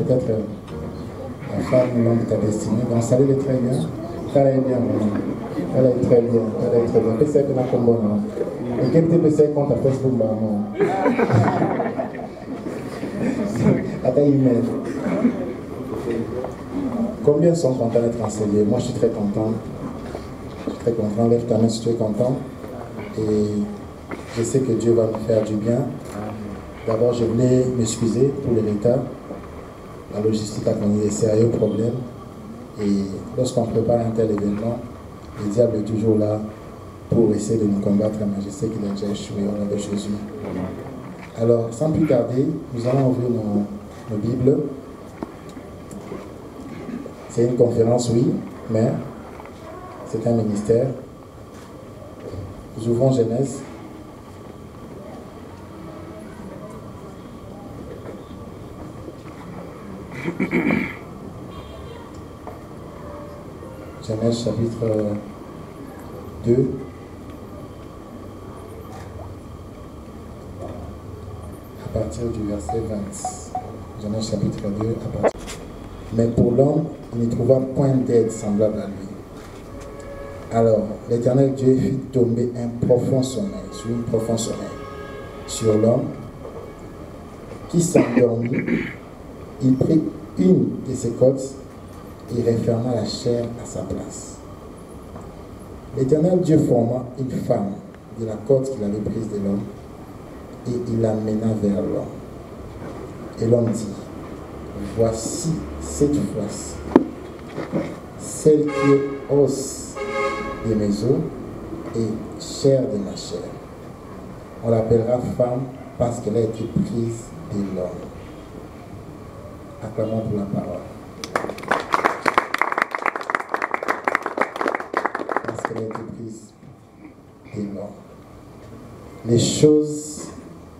peut-être la femme, l'homme de ta destinée. Donc, ça est très bien. Ça est bien, vraiment. Elle est très bien. Elle est très bien. Qu'est-ce que c'est bon, non? Et quel type de c'est compte à Facebook, maman? Attends, email. Combien sont contents d'être enseignés? Moi, je suis très content. Je suis très content. Lève ta main si tu es content. Et je sais que Dieu va me faire du bien. D'abord, je voulais m'excuser pour le retard. La logistique a connu des sérieux problèmes. Et lorsqu'on prépare un tel événement, le diable est toujours là pour essayer de nous combattre. Mais je sais qu'il a déjà échoué au nom de Jésus. Alors, sans plus tarder, nous allons ouvrir nos Bibles. C'est une conférence, oui, mais c'est un ministère. Nous ouvrons Genèse. Genèse chapitre 2. À partir du verset 20. Genèse chapitre 2, à partir. Mais pour l'homme, il ne trouva point d'aide semblable à lui. Alors, l'Éternel Dieu fit tomber un profond sommeil, sur l'homme, qui s'endormit. Il prit une de ses côtes et referma la chair à sa place. L'Éternel Dieu forma une femme de la côte qu'il avait prise de l'homme et il l'amena vers l'homme. Et l'homme dit, voici cette fois-ci, celle qui est os de mes os et chair de ma chair. On l'appellera femme parce qu'elle a été prise de l'homme. Acclamons pour la parole. Parce qu'elle a été prise de l'homme. Les choses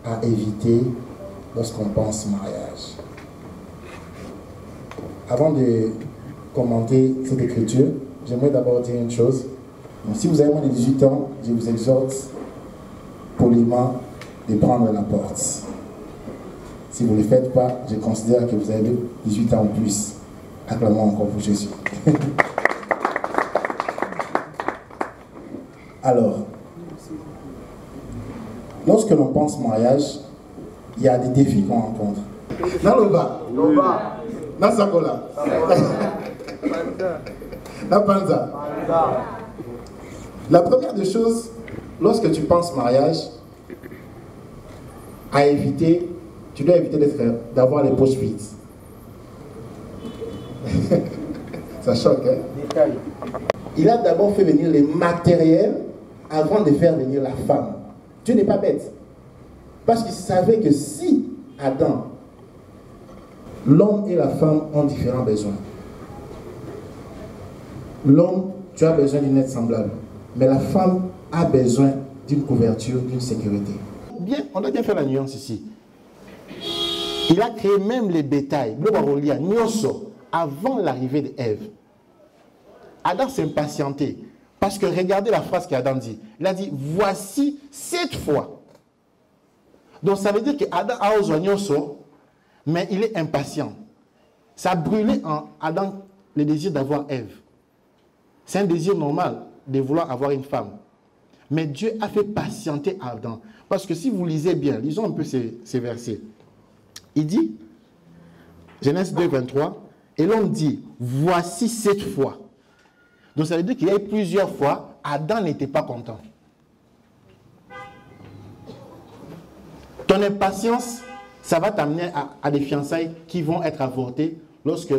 à éviter lorsqu'on pense mariage. Avant de commenter cette écriture, j'aimerais d'abord dire une chose. Donc, si vous avez moins de 18 ans, je vous exhorte poliment de prendre la porte. Si vous ne le faites pas, je considère que vous avez 18 ans ou plus. Acclamons encore pour Jésus. Alors, lorsque l'on pense mariage, il y a des défis qu'on rencontre. Naloba. Nasakola. La panza. La première des choses, lorsque tu penses mariage, à éviter, tu dois éviter d'avoir les poches vides. Ça choque, hein? Il a d'abord fait venir les matériels avant de faire venir la femme. Dieu n'est pas bête. Parce qu'il savait que si Adam, l'homme et la femme ont différents besoins. L'homme, tu as besoin d'une aide semblable. Mais la femme a besoin d'une couverture, d'une sécurité. Bien, on doit bien faire la nuance ici. Il a créé même les bétails, avant l'arrivée d'Ève. Adam s'est impatienté. Parce que regardez la phrase qu'Adam dit. Il a dit, voici cette fois. Donc ça veut dire qu'Adam a osé, mais il est impatient. Ça a brûlé en Adam le désir d'avoir Ève. C'est un désir normal de vouloir avoir une femme. Mais Dieu a fait patienter Adam. Parce que si vous lisez bien, lisons un peu ces versets. Il dit, Genèse 2, 23, et l'homme dit, voici cette fois. Donc ça veut dire qu'il y a eu plusieurs fois, Adam n'était pas content. Ton impatience, ça va t'amener à des fiançailles qui vont être avortées lorsque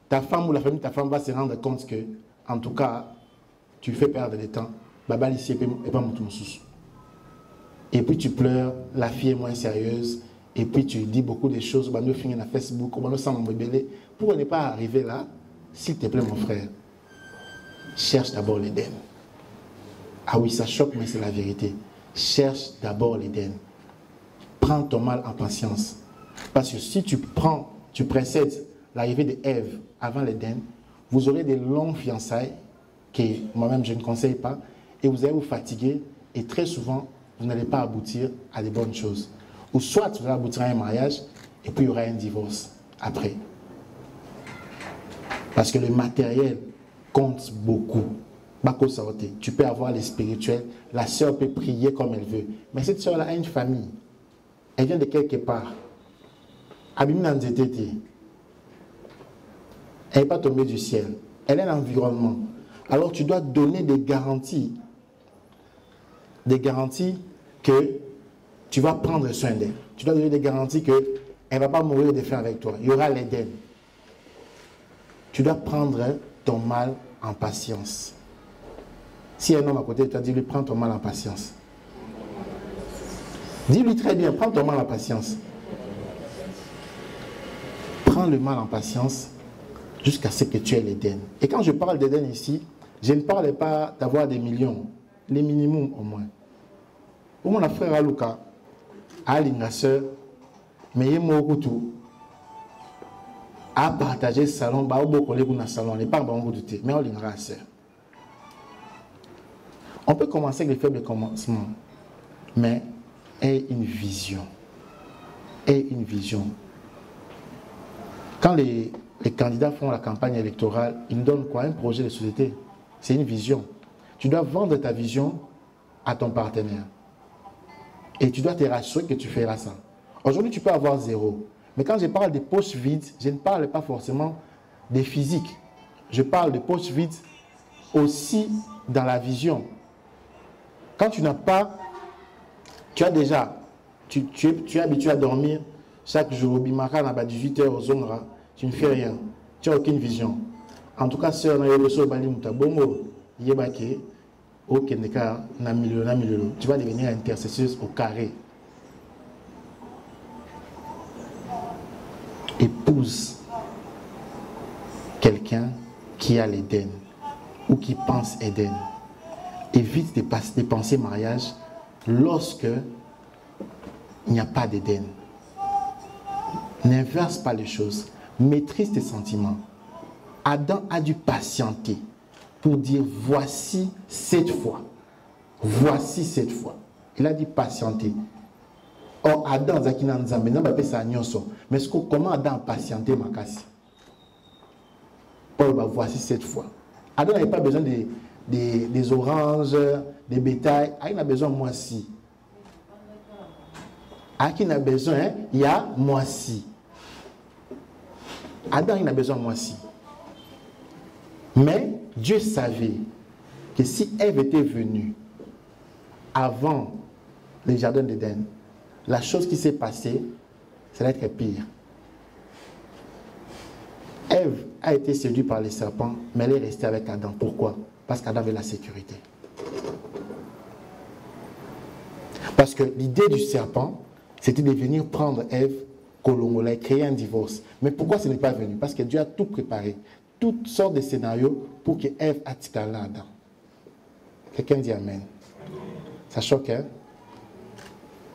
ta femme ou la famille de ta femme va se rendre compte que, en tout cas, tu fais perdre le temps. Baba ici et pas mon sous. Et puis tu pleures, la fille est moins sérieuse, et puis tu dis beaucoup de choses, on va finir sur Facebook, on va pour ne pas arriver là, s'il te plaît mon frère, cherche d'abord l'Éden. Ah oui, ça choque, mais c'est la vérité. Cherche d'abord l'Éden. Prends ton mal en patience. Parce que si tu précèdes l'arrivée d'Ève avant l'Éden, vous aurez des longues fiançailles que moi-même je ne conseille pas, et vous allez vous fatiguer, et très souvent, vous n'allez pas aboutir à des bonnes choses. Ou soit vous allez aboutir à un mariage, et puis il y aura un divorce. après. Parce que le matériel compte beaucoup. Tu peux avoir les spirituels, la sœur peut prier comme elle veut. Mais cette sœur-là a une famille. Elle vient de quelque part. Elle n'est pas tombée du ciel. Elle est un environnement. Alors tu dois donner des garanties. Des garanties que tu vas prendre soin d'elle. Tu dois donner des garanties qu'elle ne va pas mourir de faim avec toi. Il y aura l'Éden. Tu dois prendre ton mal en patience. Si un homme à côté de toi, dis-lui, prends ton mal en patience. Dis-lui très bien, prends ton mal en patience. Prends le mal en patience jusqu'à ce que tu aies l'Éden. Et quand je parle d'Éden ici, je ne parle pas d'avoir des millions, les minimums au moins. Pour mon frère Aluka, Alinga sœur, mais il m'a tout à partager le salon, bah au beau collègue dans le salon, n'est pas bon douter, mais on l'ingra sœur. On peut commencer avec les faibles commencements, mais aie une vision. Aie une vision. Quand les candidats font la campagne électorale, ils nous donnent quoi? Un projet de société. C'est une vision. Tu dois vendre ta vision à ton partenaire. Et tu dois te rassurer que tu feras ça. Aujourd'hui, tu peux avoir 0. Mais quand je parle des poches vides, je ne parle pas forcément des physiques. Je parle de poches vides aussi dans la vision. Quand tu n'as pas, tu as déjà, tu es habitué à dormir chaque jour, au Bimaka, à 18h au Zongra, tu ne fais rien. Tu n'as aucune vision. En tout cas, si on a eu le saut, tu vas devenir intercesseuse au carré. Épouse quelqu'un qui a l'Éden ou qui pense Éden. Évite de penser mariage lorsque il n'y a pas d'Éden. N'inverse pas les choses. Maîtrise tes sentiments. Adam a dû patienter pour dire voici cette fois. Voici cette fois. Il a dit patienter. Or, Adam, mais comment Adam a patienté Makassi? Paul va voici cette fois. Adam n'avait pas besoin des oranges, des bétails. Il a besoin de moi si. À qui il a besoin, il y a moi si. Adam, il a besoin de moi si. Mais Dieu savait que si Ève était venue avant le jardin d'Éden, la chose qui s'est passée, ça va être pire. Ève a été séduite par les serpents, mais elle est restée avec Adam. Pourquoi? Parce qu'Adam avait la sécurité. Parce que l'idée du serpent, c'était de venir prendre Ève, Kolongola, et créer un divorce. Mais pourquoi ce n'est pas venu? Parce que Dieu a tout préparé. Toutes sortes de scénarios pour que Ève attire Adam. Quelqu'un dit Amen. Ça choque, hein?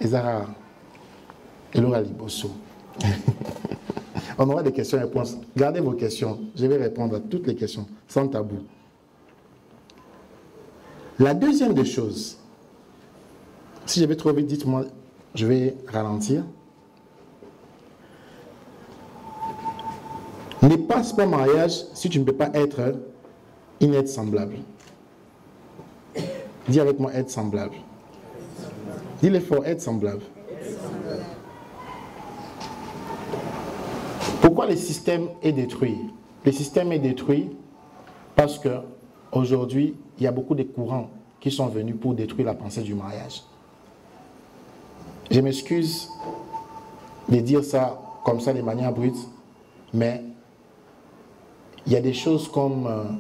Ezara, Elora Liboso. On aura des questions et réponses. Gardez vos questions. Je vais répondre à toutes les questions, sans tabou. La deuxième des choses, si je vais trop vite, dites-moi, je vais ralentir. Ne passe pas mariage si tu ne peux pas être une aide semblable. Dis avec moi aide semblable. Dis-le fort, aide semblable. Pourquoi le système est détruit? Le système est détruit parce qu'aujourd'hui, il y a beaucoup de courants qui sont venus pour détruire la pensée du mariage. Je m'excuse de dire ça comme ça de manière brute, mais il y a des choses comme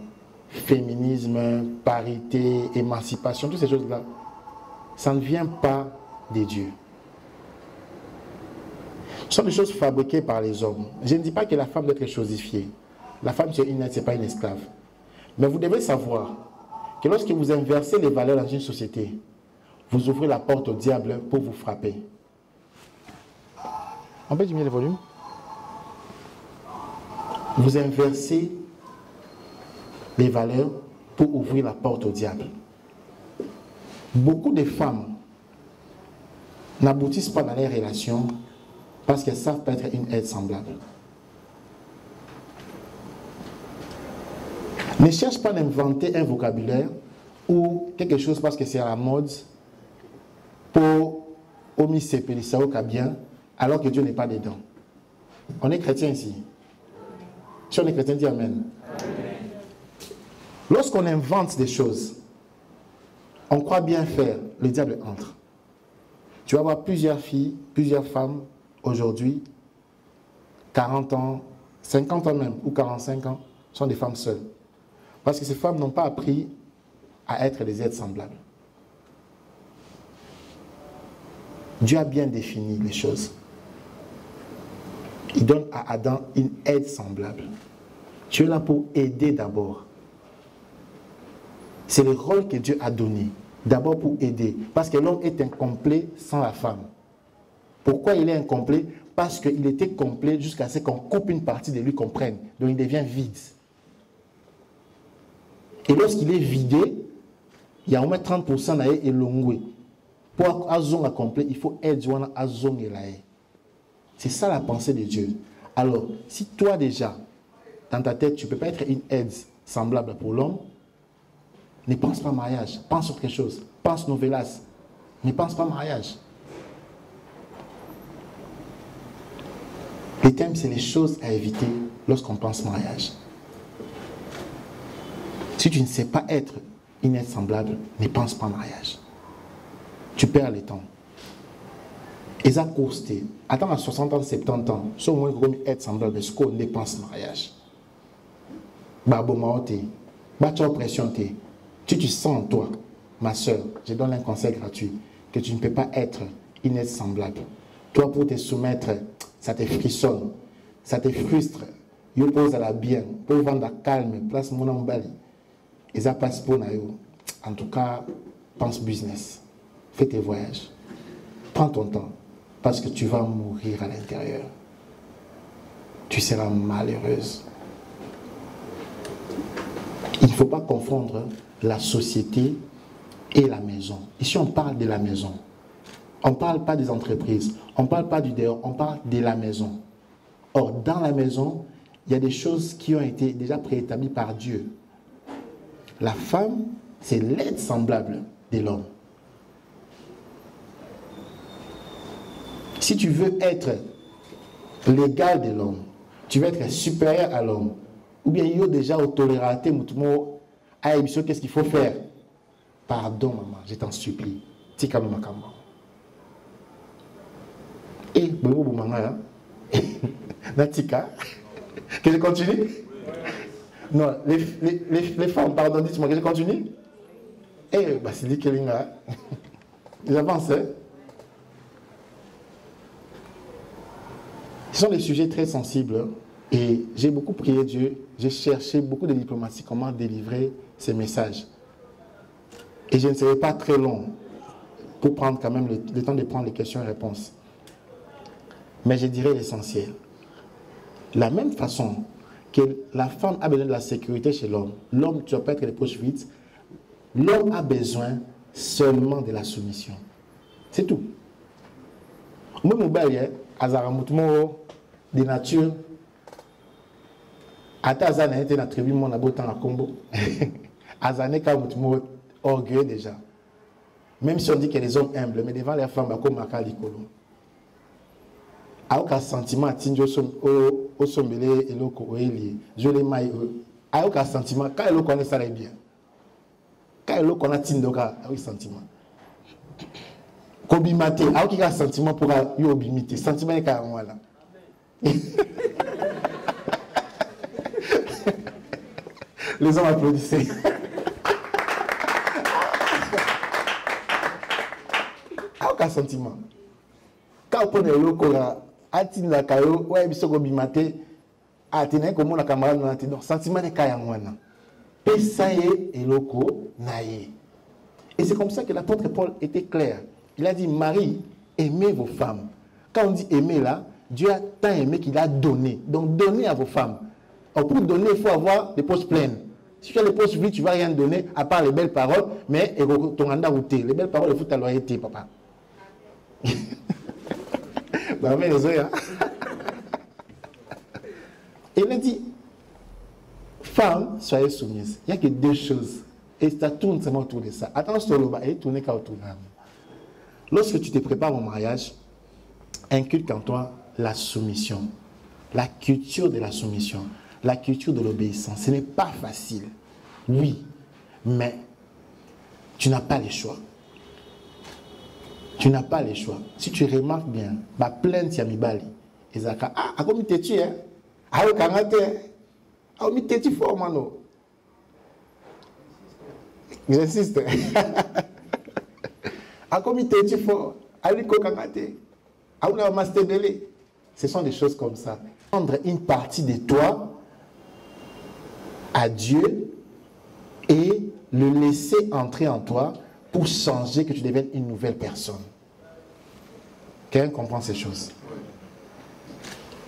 féminisme, parité, émancipation, toutes ces choses-là, ça ne vient pas des dieux. Ce sont des choses fabriquées par les hommes. Je ne dis pas que la femme doit être chosifiée. La femme, c'est une aide, ce n'est pas une esclave. Mais vous devez savoir que lorsque vous inversez les valeurs dans une société, vous ouvrez la porte au diable pour vous frapper. On peut diminuer le volume? Vous inversez les valeurs pour ouvrir la porte au diable. Beaucoup de femmes n'aboutissent pas dans les relations parce qu'elles savent pas être une aide semblable. Ne cherche pas d'inventer un vocabulaire ou quelque chose parce que c'est à la mode pour omisser Pélisao bien, alors que Dieu n'est pas dedans. On est chrétien ici. Si on est chrétien, dis Amen. Lorsqu'on invente des choses, on croit bien faire, le diable entre. Tu vas voir plusieurs filles, plusieurs femmes aujourd'hui, 40 ans, 50 ans même, ou 45 ans, sont des femmes seules. Parce que ces femmes n'ont pas appris à être des êtres semblables. Dieu a bien défini les choses. Il donne à Adam une aide semblable. Tu es là pour aider d'abord. C'est le rôle que Dieu a donné. D'abord pour aider. Parce que l'homme est incomplet sans la femme. Pourquoi il est incomplet? Parce qu'il était complet jusqu'à ce qu'on coupe une partie de lui qu'on prenne. Donc il devient vide. Et lorsqu'il est vidé, il y a au moins 30% d'ailleurs et l'ongoué. Pour azong accompli, il faut aider azong et l'aïe. C'est ça la pensée de Dieu. Alors, si toi déjà, dans ta tête, tu ne peux pas être une aide semblable pour l'homme, ne pense pas mariage, pense sur quelque chose, pense novelas, ne pense pas mariage. Le thème, c'est les choses à éviter lorsqu'on pense mariage. Si tu ne sais pas être une aide semblable, ne pense pas mariage. Tu perds le temps. Et ça coûte. Attends à 60 ans, 70 ans, si au moins comme être semblable, ce qu'on dépense mariage. Babo maote, bacho pression te. Si tu sens toi, ma soeur, je donne un conseil gratuit, que tu ne peux pas être une aide semblable. Toi, pour te soumettre, ça te frissonne, ça te frustre. Yo pose à la bien, pour vendre à calme, place mon embali. Et ça passe pour naïo. En tout cas, pense business. Fais tes voyages. Prends ton temps. Parce que tu vas mourir à l'intérieur. Tu seras malheureuse. Il ne faut pas confondre la société et la maison. Ici, on parle de la maison. On ne parle pas des entreprises. On ne parle pas du dehors. On parle de la maison. Or, dans la maison, il y a des choses qui ont été déjà préétablies par Dieu. La femme, c'est l'aide semblable de l'homme. Si tu veux être l'égal de l'homme, tu veux être supérieur à l'homme, ou bien il y a déjà autolératé, qu'est-ce qu'il faut faire? Pardon, maman, je t'en supplie. Tika mamakamba. Et, bobo manga, Natika, que je continue? Non, les femmes, pardon, dites-moi que je continue? Eh, Basili Kelinga, j'avance, hein? Ce sont des sujets très sensibles et j'ai beaucoup prié Dieu, j'ai cherché beaucoup de diplomatie, comment délivrer ces messages. Et je ne serai pas très long pour prendre quand même le temps de prendre les questions et réponses. Mais je dirais l'essentiel. De la même façon que la femme a besoin de la sécurité chez l'homme, l'homme, tu ne dois pas être les poches vides, l'homme a besoin seulement de la soumission. C'est tout. Moi, mon bail, Azaramoutmo, de nature, ata azana était na tribu mon abotan à Combo. Azane kamoutmo orgueilleux déjà. Même si on dit que les hommes humbles, mais devant les femmes, comme Makali Kolo. A aucun sentiment à Tinjo au sombele et loko oeli. Je les maille. A aucun sentiment. Quand elle connaît ça bien. Quand elle connaît Tindoka, a aucun sentiment. Kobimate, a aucun sentiment pour yobimite. Sentiment est quand même là. Les hommes applaudissaient. Aucun sentiment. Quand on prenait le cola, atine la caillou, ouais, biso kobimate, atine comme la camarade non atine. Sentiment est quand même. Pesaye et loko naye. Et c'est comme ça que l'apôtre Paul était clair. Il a dit, Marie, aimez vos femmes. Quand on dit aimer là, Dieu a tant aimé qu'il a donné. Donc donnez à vos femmes. Alors, pour donner, il faut avoir des poches pleines. Si tu as les poches vides, tu ne vas rien donner, à part les belles paroles, mais ton anda routé. Les belles paroles, il faut ta loyauté, papa. Bah, mais les oeufs, hein. Et il a dit, Femmes, soyez soumises. Il n'y a que deux choses. Et ça tourne seulement autour de ça. Attention, et tourner qu'à autour. Lorsque tu te prépares au mariage, inculque en toi la soumission. La culture de la soumission. La culture de l'obéissance. Ce n'est pas facile. Oui. Mais tu n'as pas les choix. Tu n'as pas les choix. Si tu remarques bien, ma plainte Yamibali, Ezaka, ah, comme tu es, ah, au tu fort, mano. J'insiste. Ah, comme tu fort, aliko kangate, ah, on a mastebele. Ce sont des choses comme ça. Prendre une partie de toi à Dieu et le laisser entrer en toi pour changer, que tu deviennes une nouvelle personne. Quelqu'un comprend ces choses?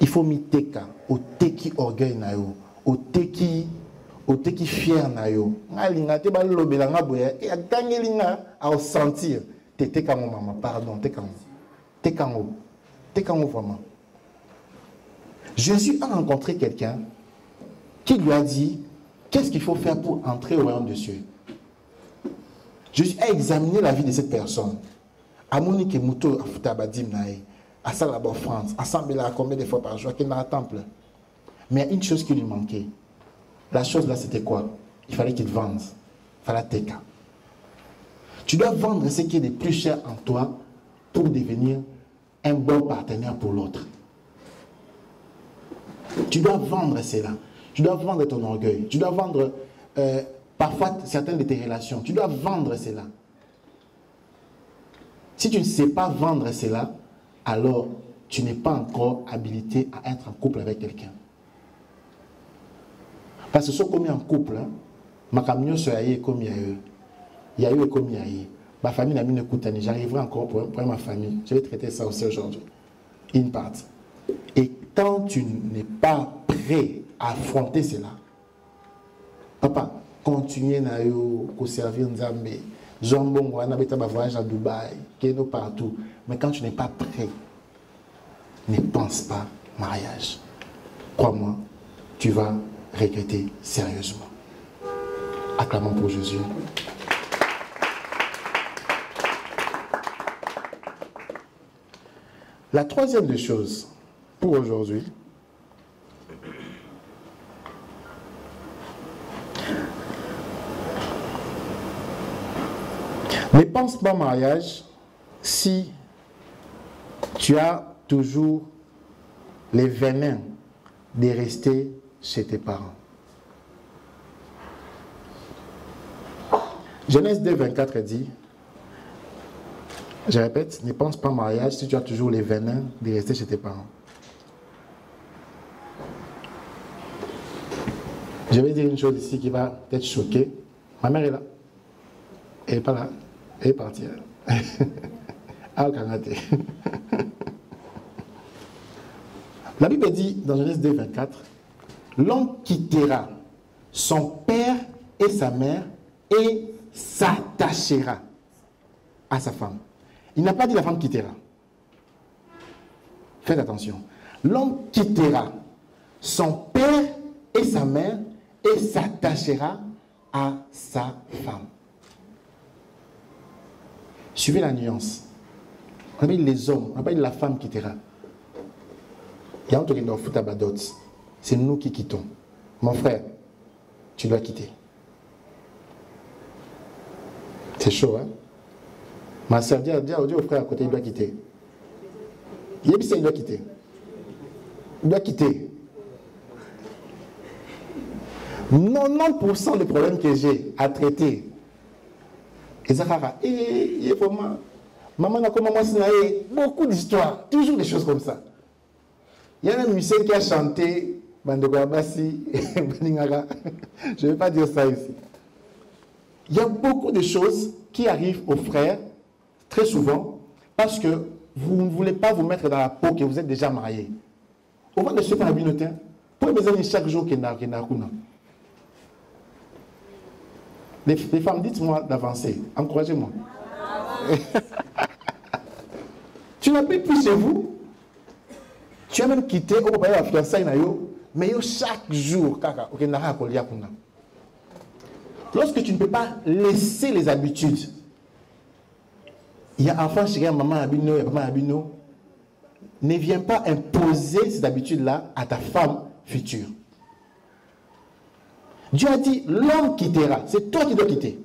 Il faut miteka, au teki orgueil na yo, au teki fier na yo. Ngalinga te ba lobela nga boya et a gagné linga à sentir. Te kango maman, pardon, te kango vraiment. Jésus a rencontré quelqu'un qui lui a dit qu'est-ce qu'il faut faire pour entrer au royaume de Dieu. Jésus a examiné la vie de cette personne. Amoni ke muto afutabadim nae, à ça là-bas en France, assemblé là combien de fois par jour, qu'il n'a un temple. Mais il y a une chose qui lui manquait. La chose là, c'était quoi? Il fallait qu'il vende. Il fallait teka. Tu dois vendre ce qui est de plus cher en toi pour devenir un bon partenaire pour l'autre. Tu dois vendre cela. Tu dois vendre ton orgueil. Tu dois vendre parfois certaines de tes relations. Tu dois vendre cela. Si tu ne sais pas vendre cela, alors tu n'es pas encore habilité à être en couple avec quelqu'un. Parce que ce qu'on est en couple, ma camion se aille comme il y a eu comme il y a eu. Ma famille n'a mis une écoute, j'arriverai encore pour ma famille. Je vais traiter ça aussi aujourd'hui. Une partie. Et tant tu n'es pas prêt à affronter cela, papa, continuez à servir Nzambe. Jambon, on a voyage à Dubaï, Keno partout. Mais quand tu n'es pas prêt, ne pense pas mariage. Crois-moi, tu vas regretter sérieusement. Acclamons pour Jésus. La troisième des choses pour aujourd'hui, ne pense pas au mariage si tu as toujours les venins de rester chez tes parents. Genèse 2, 24 dit, je répète, ne pense pas au mariage si tu as toujours les venins de rester chez tes parents. Je vais dire une chose ici qui va peut-être choquer. Ma mère est là. Elle n'est pas là. Elle est partie. Ah, la Bible dit dans Genèse 2, 24, l'homme quittera son père et sa mère et s'attachera à sa femme. Il n'a pas dit la femme quittera. Faites attention. L'homme quittera son père et sa mère et s'attachera à sa femme. Suivez la nuance. On appelle les hommes, on appelle la femme quittera. Il y a un truc qui doit foutre à Badot. C'est nous qui quittons. Mon frère, tu dois quitter. C'est chaud, hein? Ma soeur, dis au frère à côté, il doit quitter. Il doit quitter. Il doit quitter. 90% des problèmes que j'ai à traiter, et vraiment, maman a commencé à beaucoup d'histoires, toujours des choses comme ça. Il y a un musicien qui a chanté Bandoko Abassi, je ne vais pas dire ça ici. Il y a beaucoup de choses qui arrivent aux frères, très souvent, parce que vous ne voulez pas vous mettre dans la peau que vous êtes déjà marié. Au moins de ce faire la communauté, pour les amis chaque jour qu'il y a les femmes, dites-moi d'avancer, encouragez-moi. Tu n'habites plus chez vous. Tu as même quitté au papa la fiançaille nayo, Mais chaque jour, lorsque tu ne peux pas laisser les habitudes, il y a un enfant chez maman abino, il y a maman abino, ne viens pas imposer ces habitudes-là à ta femme future. Dieu a dit, l'homme quittera, c'est toi qui dois quitter.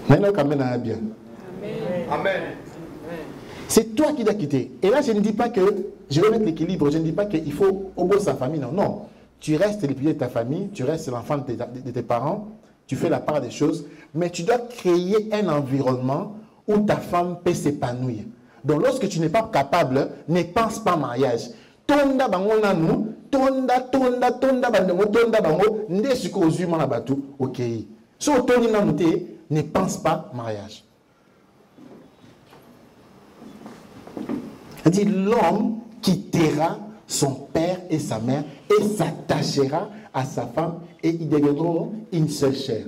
Maintenant, quand même, bien. Amen. C'est toi qui dois quitter. Et là, je ne dis pas que, je vais mettre l'équilibre, je ne dis pas qu'il faut obéir sa famille, non, non. Tu restes le pilier de ta famille, tu restes l'enfant de tes parents, tu fais la part des choses, mais tu dois créer un environnement où ta femme peut s'épanouir. Donc, lorsque tu n'es pas capable, ne pense pas mariage. Tonda bango nanu, tonda bango, nde suko ozuma na batu, ok. So toni nanu te, ne pense pas mariage. Il dit l'homme quittera son père et sa mère et s'attachera à sa femme et ils deviendront une seule chair.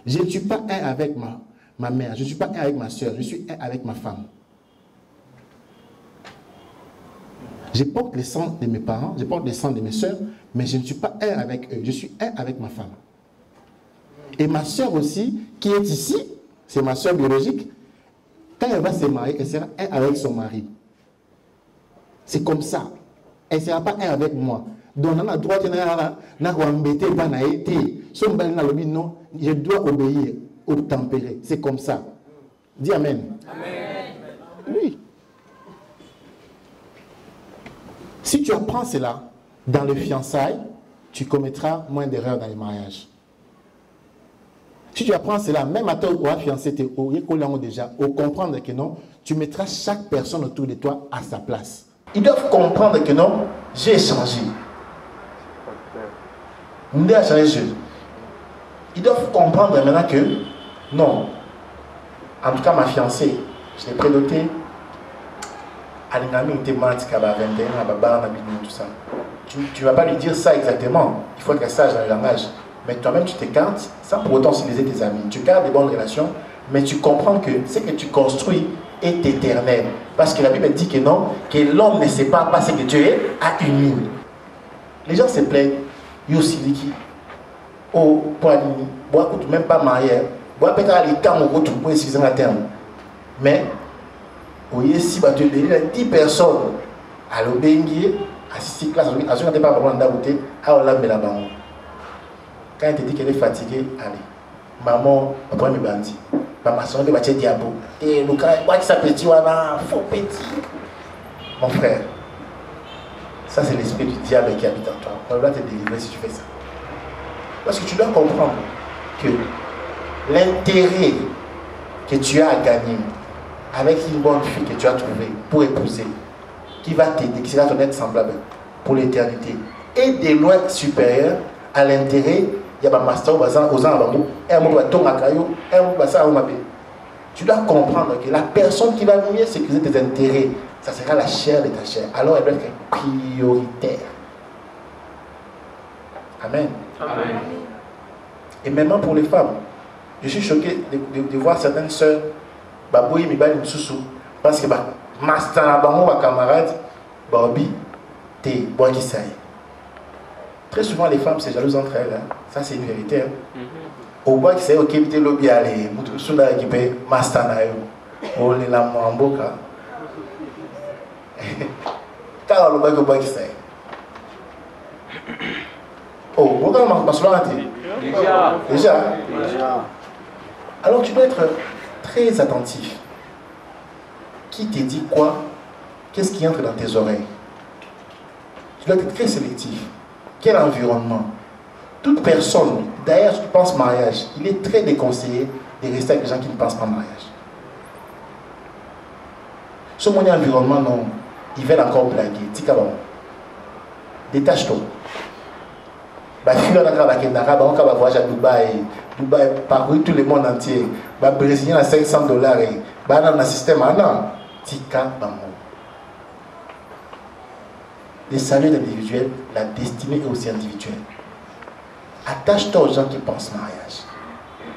Je ne suis pas un avec ma mère, je ne suis pas un avec ma soeur, je suis un avec ma femme. Je porte le sang de mes parents, je porte le sang de mes soeurs, mais je ne suis pas un avec eux, je suis un avec ma femme. Et ma soeur aussi, qui est ici, c'est ma soeur biologique, quand elle va se marier, elle sera un avec son mari. C'est comme ça. Elle ne sera pas un avec moi. Donc, on a le droit de non, je dois obéir au tempéré. C'est comme ça. Dis Amen. Amen. Oui. Si tu apprends cela dans le fiançailles, tu commettras moins d'erreurs dans les mariages. Si tu apprends cela, même à toi ou à fiancé, déjà, au comprendre que non, tu mettras chaque personne autour de toi à sa place. Ils doivent comprendre que non, j'ai changé. Ils doivent comprendre maintenant que non. En tout cas, ma fiancée, je l'ai prédotée. Tu ne vas pas lui dire ça exactement. Il faut qu'elle sache dans le langage. Mais toi-même, tu t'écartes sans pour autant utiliser tes amis. Tu gardes des bonnes relations, mais tu comprends que ce que tu construis est éternel. Parce que la Bible dit que non, que l'homme ne sait pas ce que Dieu a uni. Les gens se plaignent. Yosiliki. Oh, Poalini. Moi, je ne même pas marié. Moi, peut-être aller quand on retrouve pour excuser la terme. Mais, oui, si tu as 10 personnes à l'obéir, à 6 classes, à ce n'est pas vraiment d'abouter, à Olam Belabango. Quand elle te dit qu'elle est fatiguée, allez. Maman, après mes bandits. Maman, son de bâtir diabo. Et le cas, moi qui s'appelle Tiwana, faux petit. Mon frère, ça c'est l'esprit du diable qui habite en toi. On va te délivrer si tu fais ça. Parce que tu dois comprendre que l'intérêt que tu as à gagner avec une bonne fille que tu as trouvée pour épouser, qui va t'aider, qui sera ton être semblable pour l'éternité, est de loin supérieur à l'intérêt. Il y a un master aux gens, tu dois comprendre que la personne qui va mieux sécuriser tes intérêts, ça sera la chair de ta chair. Alors elle doit être prioritaire. Amen. Amen. Et maintenant pour les femmes, je suis choqué de voir certaines sœurs, parce que master, camarade, très souvent les femmes se jalousent entre elles. Hein. Ça c'est une vérité. Hein. Au bois qui sait ok, vite lobby aller, souda qui paye master na yo, o le la mamboka. Car le bois qui sait. Oh, pourquoi ma soeur déjà. Alors tu dois être très attentif. Qui te dit quoi? Qu'est-ce qui entre dans tes oreilles? Tu dois être très sélectif. Quel environnement? Toute personne, d'ailleurs, si tu penses mariage, il est très déconseillé de rester avec des gens qui ne pensent pas mariage. Ce mon environnement, non, ils veulent encore blaguer. Tikabon. Détache-toi. Bah, fille, on a travaillé à voyage à Dubaï. Dubaï, parcouru tout le monde entier. Bah, Brésilien à $500. Bah, dans le système, non. Tikabon. Les saluts individuels, la destinée est aussi individuelle. Attache-toi aux gens qui pensent mariage.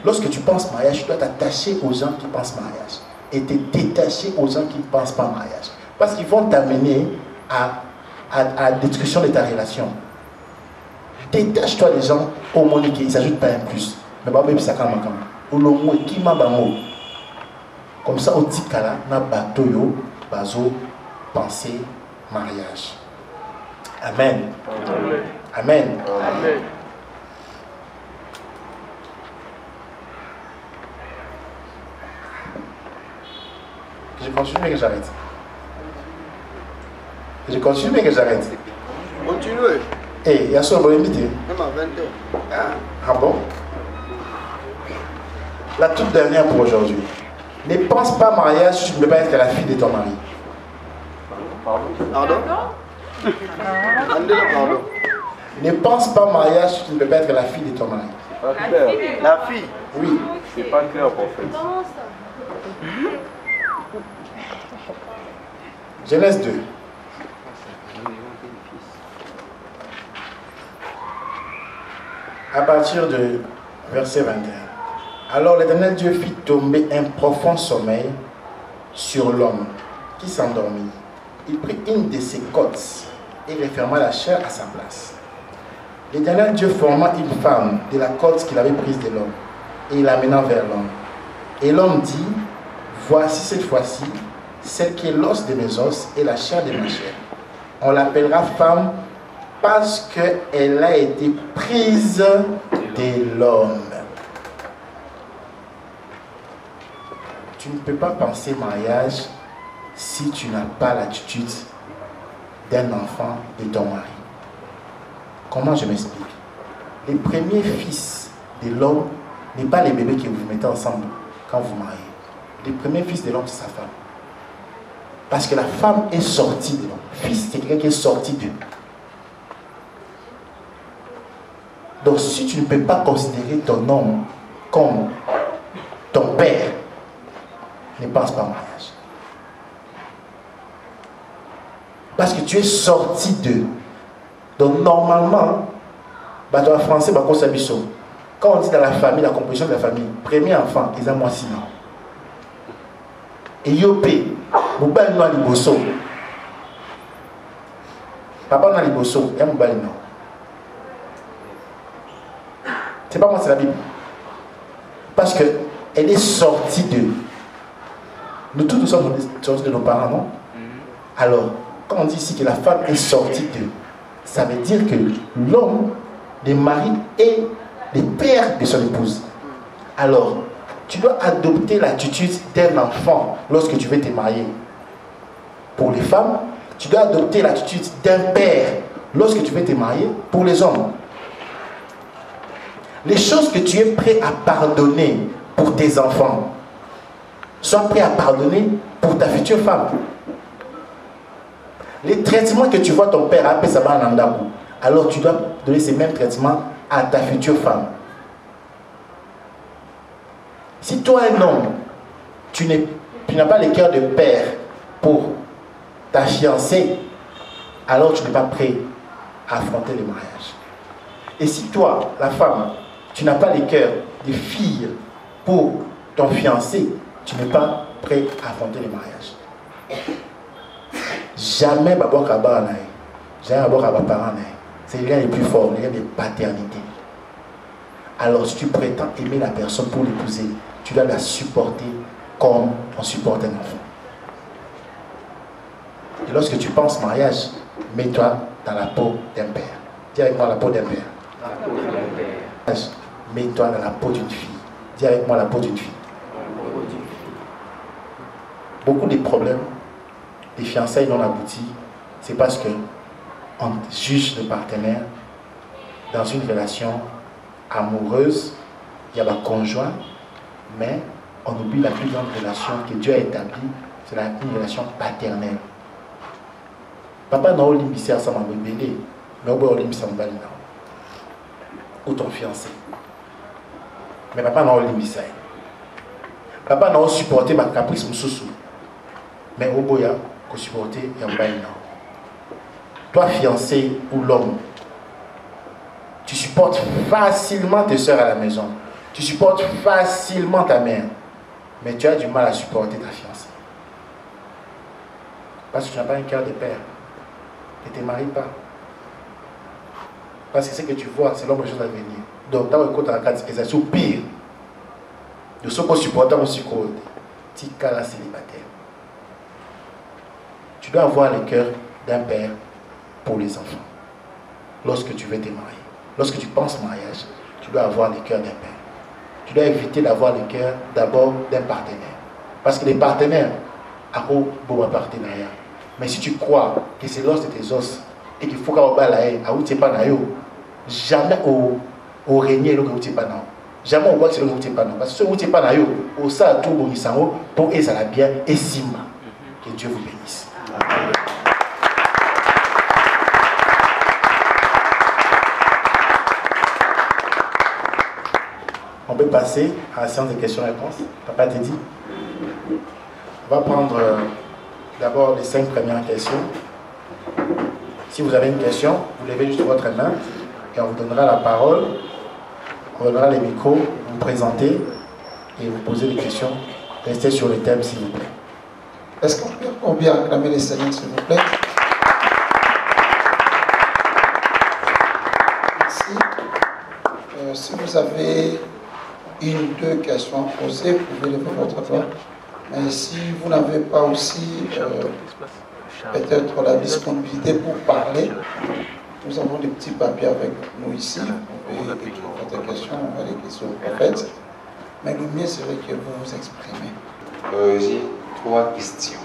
Lorsque tu penses mariage, tu dois t'attacher aux gens qui pensent mariage. Et te détacher aux gens qui ne pensent pas mariage. Parce qu'ils vont t'amener à la destruction de ta relation. Détache-toi des gens au monde qui ne s'ajoute pas un plus. Mais pas même ça comme comme ça, au tikala, na bateau yo, bazo, penser, mariage. Amen. Amen. Amen. Amen. Je continue mais que j'arrête. Je continue mais que j'arrête. Continuez. Eh, il y a ça, on va inviter. Même à 20h. Ah bon? La toute dernière pour aujourd'hui. Ne pense pas mariage si tu ne peux pas être la fille de ton mari. Pardon? Pardon? Pardon. Ne pense pas mariage si tu ne peux pas être la fille de ton mari. La fille? Oui. C'est pas clair, prophète. Genèse 2. À partir de verset 21. Alors l'Éternel Dieu fit tomber un profond sommeil sur l'homme qui s'endormit. Il prit une de ses côtes et referma la chair à sa place. L'Éternel Dieu forma une femme de la côte qu'il avait prise de l'homme et il l'amena vers l'homme. Et l'homme dit, voici cette fois-ci, celle qui est l'os de mes os et la chair de ma chair. On l'appellera femme parce qu'elle a été prise de l'homme. Tu ne peux pas penser mariage si tu n'as pas l'attitude d'un enfant de ton mari. Comment je m'explique? Les premiers fils de l'homme n'est pas les bébés que vous mettez ensemble quand vous mariez. Les premiers fils de l'homme, c'est sa femme. Parce que la femme est sortie de l'homme. Fils, c'est quelqu'un qui est sorti d'eux. Donc, si tu ne peux pas considérer ton homme comme ton père, ne pense pas au mariage. Parce que tu es sorti d'eux. Donc, normalement, dans le français, quand on dit dans la famille, la composition de la famille, premier enfant, ils ont moins 6 ans. Et Yopé, Moubal non liboso. Papa non liboso, et Moubal non. C'est pas moi, c'est la Bible. Parce qu'elle est sortie d'eux. Nous tous nous sommes sortis de nos parents, non? Alors, quand on dit ici que la femme est sortie d'eux, ça veut dire que l'homme, le mari est le père de son épouse. Alors, tu dois adopter l'attitude d'un enfant lorsque tu veux te marier. Pour les femmes, tu dois adopter l'attitude d'un père lorsque tu veux te marier. Pour les hommes, les choses que tu es prêt à pardonner pour tes enfants, sois prêt à pardonner pour ta future femme. Les traitements que tu vois ton père appeler ça va en Andakou, alors tu dois donner ces mêmes traitements à ta future femme. Si toi, un homme, tu n'as pas le cœur de père pour ta fiancée, alors tu n'es pas prêt à affronter le mariage. Et si toi, la femme, tu n'as pas le cœur de fille pour ton fiancé, tu n'es pas prêt à affronter le mariage. Jamais Babok Abba, jamais Babok Abba parent, c'est le lien le plus fort, le lien de paternité. Alors si tu prétends aimer la personne pour l'épouser, tu dois la supporter comme on supporte un enfant. Et lorsque tu penses mariage, mets-toi dans la peau d'un père. Dis avec moi la peau d'un père. Mets-toi dans la peau d'une fille. Dis avec moi la peau d'une fille. Beaucoup de problèmes, des fiançailles non abouties, c'est parce qu'on juge le partenaire dans une relation amoureuse, il y a un conjoint, mais on oublie la plus grande relation que Dieu a établie, c'est une relation paternelle. Papa n'a pas limbissé à sa maman bébé, mais on va limbissé à sa maman ou ton fiancé. Mais papa n'a pas limbissé. Papa n'a pas supporté ma caprice moussou. Mais au boya, qu'on supporter et en bas. Toi, fiancé ou l'homme, tu supportes facilement tes soeurs à la maison. Tu supportes facilement ta mère. Mais tu as du mal à supporter ta fiancée. Parce que tu n'as pas un cœur de père. Ne te marie pas. Parce que ce que tu vois, c'est l'ombre des choses à venir. Donc, dans le côté de la carte, c'est sous pire. De ce qu'on supporte aussi code. Tika la célibataire. Tu dois avoir le cœur d'un père pour les enfants. Lorsque tu veux te marier. Lorsque tu penses mariage, tu dois avoir le cœur d'un père. Tu dois éviter d'avoir le cœur d'abord d'un partenaire. Parce que les partenaires ont beaucoup de partenariat. Mais si tu crois que c'est l'os de tes os et qu'il faut qu'on la haine, jamais au régner le que pas non. Jamais on voit que c'est le que pas non. Parce que ce que pas non, au ça tout bon pour et ça la bien et sima. Que Dieu vous bénisse. On peut passer à la séance de questions-réponses. Papa t'a dit. On va prendre d'abord les 5 premières questions. Si vous avez une question, vous levez juste votre main et on vous donnera la parole. On donnera les micros, vous vous présentez et vous posez des questions. Restez sur le thème s'il vous plaît. Est-ce qu'on peut bien acclamer les Seigneurs s'il vous plaît? Merci. Si vous avez une ou deux questions à poser, vous pouvez lever votre main. Mais si vous n'avez pas aussi peut-être la disponibilité pour parler, nous avons des petits papiers avec nous ici. Vous pouvez écrire votre question, on va les questions au prophète. Mais le mieux serait que vous vous exprimez. J'ai 3 questions.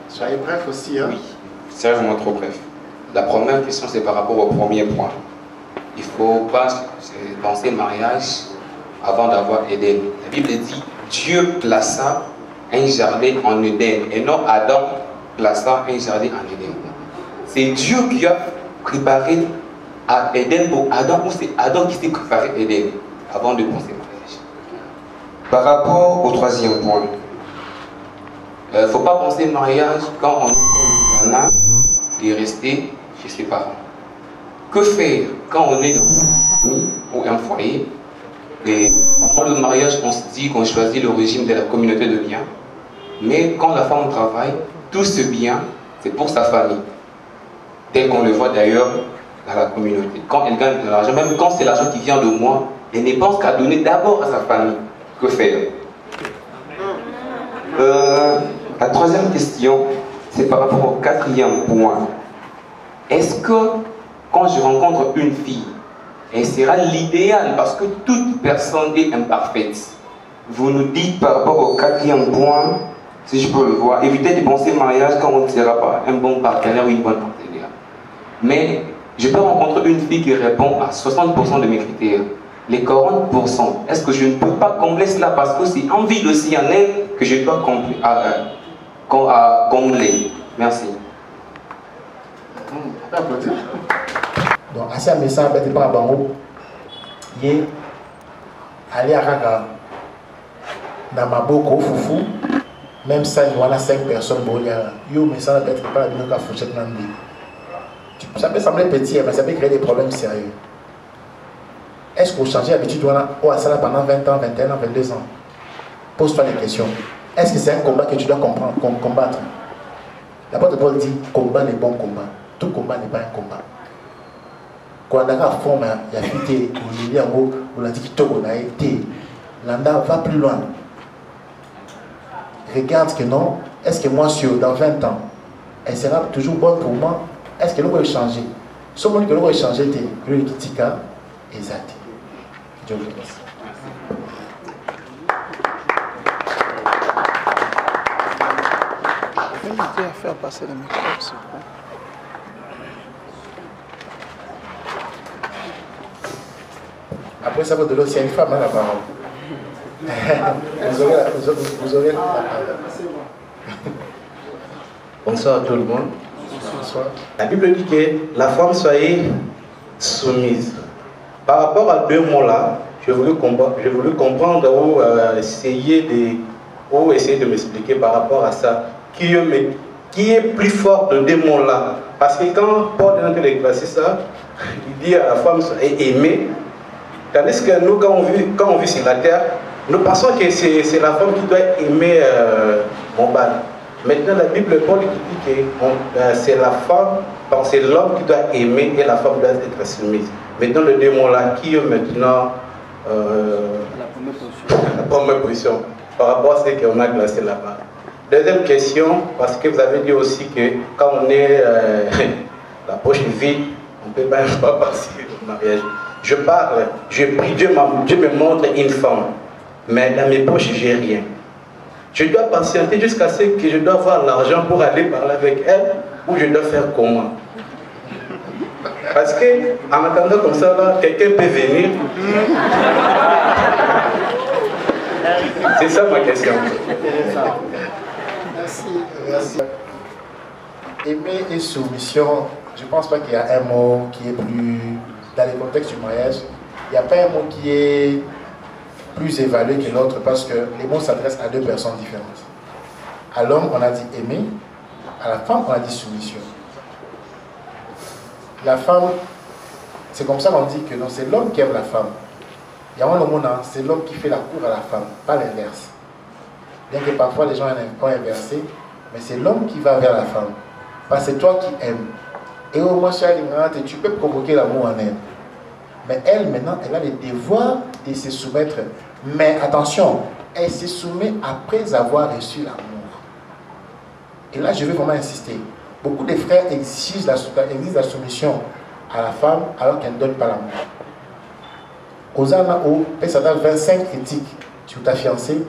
Soyez bref aussi. Hein? Oui, sérieusement trop bref. La première question, c'est par rapport au premier point. Il ne faut pas penser mariage avant d'avoir Éden. La Bible dit Dieu plaça un jardin en Éden et non Adam plaça un jardin en Éden. C'est Dieu qui a préparé à Éden pour Adam ou c'est Adam qui s'est préparé Éden avant de penser mariage. Par rapport au troisième point, il ne faut pas penser mariage quand on est en et rester chez ses parents. Que faire quand on est dans une famille ou un foyer et pendant le mariage on se dit qu'on choisit le régime de la communauté de biens, mais quand la femme travaille, tout ce bien c'est pour sa famille, tel qu'on le voit d'ailleurs dans la communauté. Quand elle gagne de l'argent, même quand c'est l'argent qui vient de moi, elle ne pense qu'à donner d'abord à sa famille. Que faire? La troisième question, c'est par rapport au quatrième point. Est-ce que quand je rencontre une fille, elle sera l'idéal parce que toute personne est imparfaite? Vous nous dites par rapport au quatrième point, si je peux le voir, évitez de penser mariage quand on ne sera pas un bon partenaire ou une bonne partenaire. Mais je peux rencontrer une fille qui répond à 60% de mes critères. Les 40%, est-ce que je ne peux pas combler cela parce que c'est en vie aussi en elle que je dois combler? Merci. Donc, à ce message, je ne pas aller à Raga, dans ma boko, foufou, même ça, il y a 5 personnes, yo, mais ça ne peut pas la fourchette. Ça peut sembler petit, mais ça peut créer des problèmes sérieux. Est-ce qu'on change d'habitude pendant 20 ans, 21 ans, 22 ans? Pose-toi des questions. Est-ce que c'est un combat que tu dois combattre? L'apôtre Paul dit combat les bons combats. Tout combat n'est pas un combat. Quand on a la forme, il y a fuité, on a dit qu'on a été. L'anda va plus loin. Regarde que non. Est-ce que moi, dans 20 ans, elle sera toujours bonne pour moi? Est-ce que l'on va changer? Ce moment que l'on va changer, c'est le Kitika et Zati. Dieu vous remercie. Je vais m'aider à faire passer le micro, s'il vous plaît. Après ça, votre c'est une femme, hein, la parole. Vous aurez la parole. Bonsoir à tout le monde. Bonsoir. La Bible dit que la femme soit soumise. Par rapport à 2 mots-là, je voulais comprendre ou essayer de m'expliquer par rapport à ça. Qui est plus fort de 2 mots-là? Parce que quand Paul est en train d'exercer ça, il dit à la femme est aimée. Tandis que nous, quand on vit sur la terre, nous pensons que c'est la femme qui doit aimer mon bal. Maintenant, la Bible, Paul dit que c'est la femme, c'est l'homme qui doit aimer et la femme doit être soumise. Maintenant, le démon-là, qui est maintenant la première position par rapport à ce qu'on a classé là-bas. Deuxième question, parce que vous avez dit aussi que quand on est la poche vide, on ne peut même pas passer au mariage. Je parle, je prie, Dieu me montre une femme, mais dans mes poches, j'ai rien. Je dois patienter jusqu'à ce que je dois avoir l'argent pour aller parler avec elle, ou je dois faire comment? Parce que, en attendant comme ça, quelqu'un peut venir. C'est ça ma question. Merci. Aimer et soumission, je ne pense pas qu'il y a un mot qui est plus, dans le contexte du mariage, il n'y a pas un mot qui est plus évalué que l'autre parce que les mots s'adressent à deux personnes différentes. À l'homme, on a dit aimer, à la femme, on a dit soumission. La femme, c'est comme ça qu'on dit que non, c'est l'homme qui aime la femme. Il y a un moment, c'est l'homme qui fait la cour à la femme, pas l'inverse. Bien que parfois les gens ont inversé, mais c'est l'homme qui va vers la femme. Parce que c'est toi qui aimes. Et au moins, tu peux provoquer l'amour en elle. Mais elle, maintenant, elle a le devoir de se soumettre. Mais attention, elle se soumet après avoir reçu l'amour. Et là, je veux vraiment insister. Beaucoup de frères exigent la soumission à la femme alors qu'elle ne donne pas l'amour. Osana ou Pesada 25 critiques sur ta fiancée,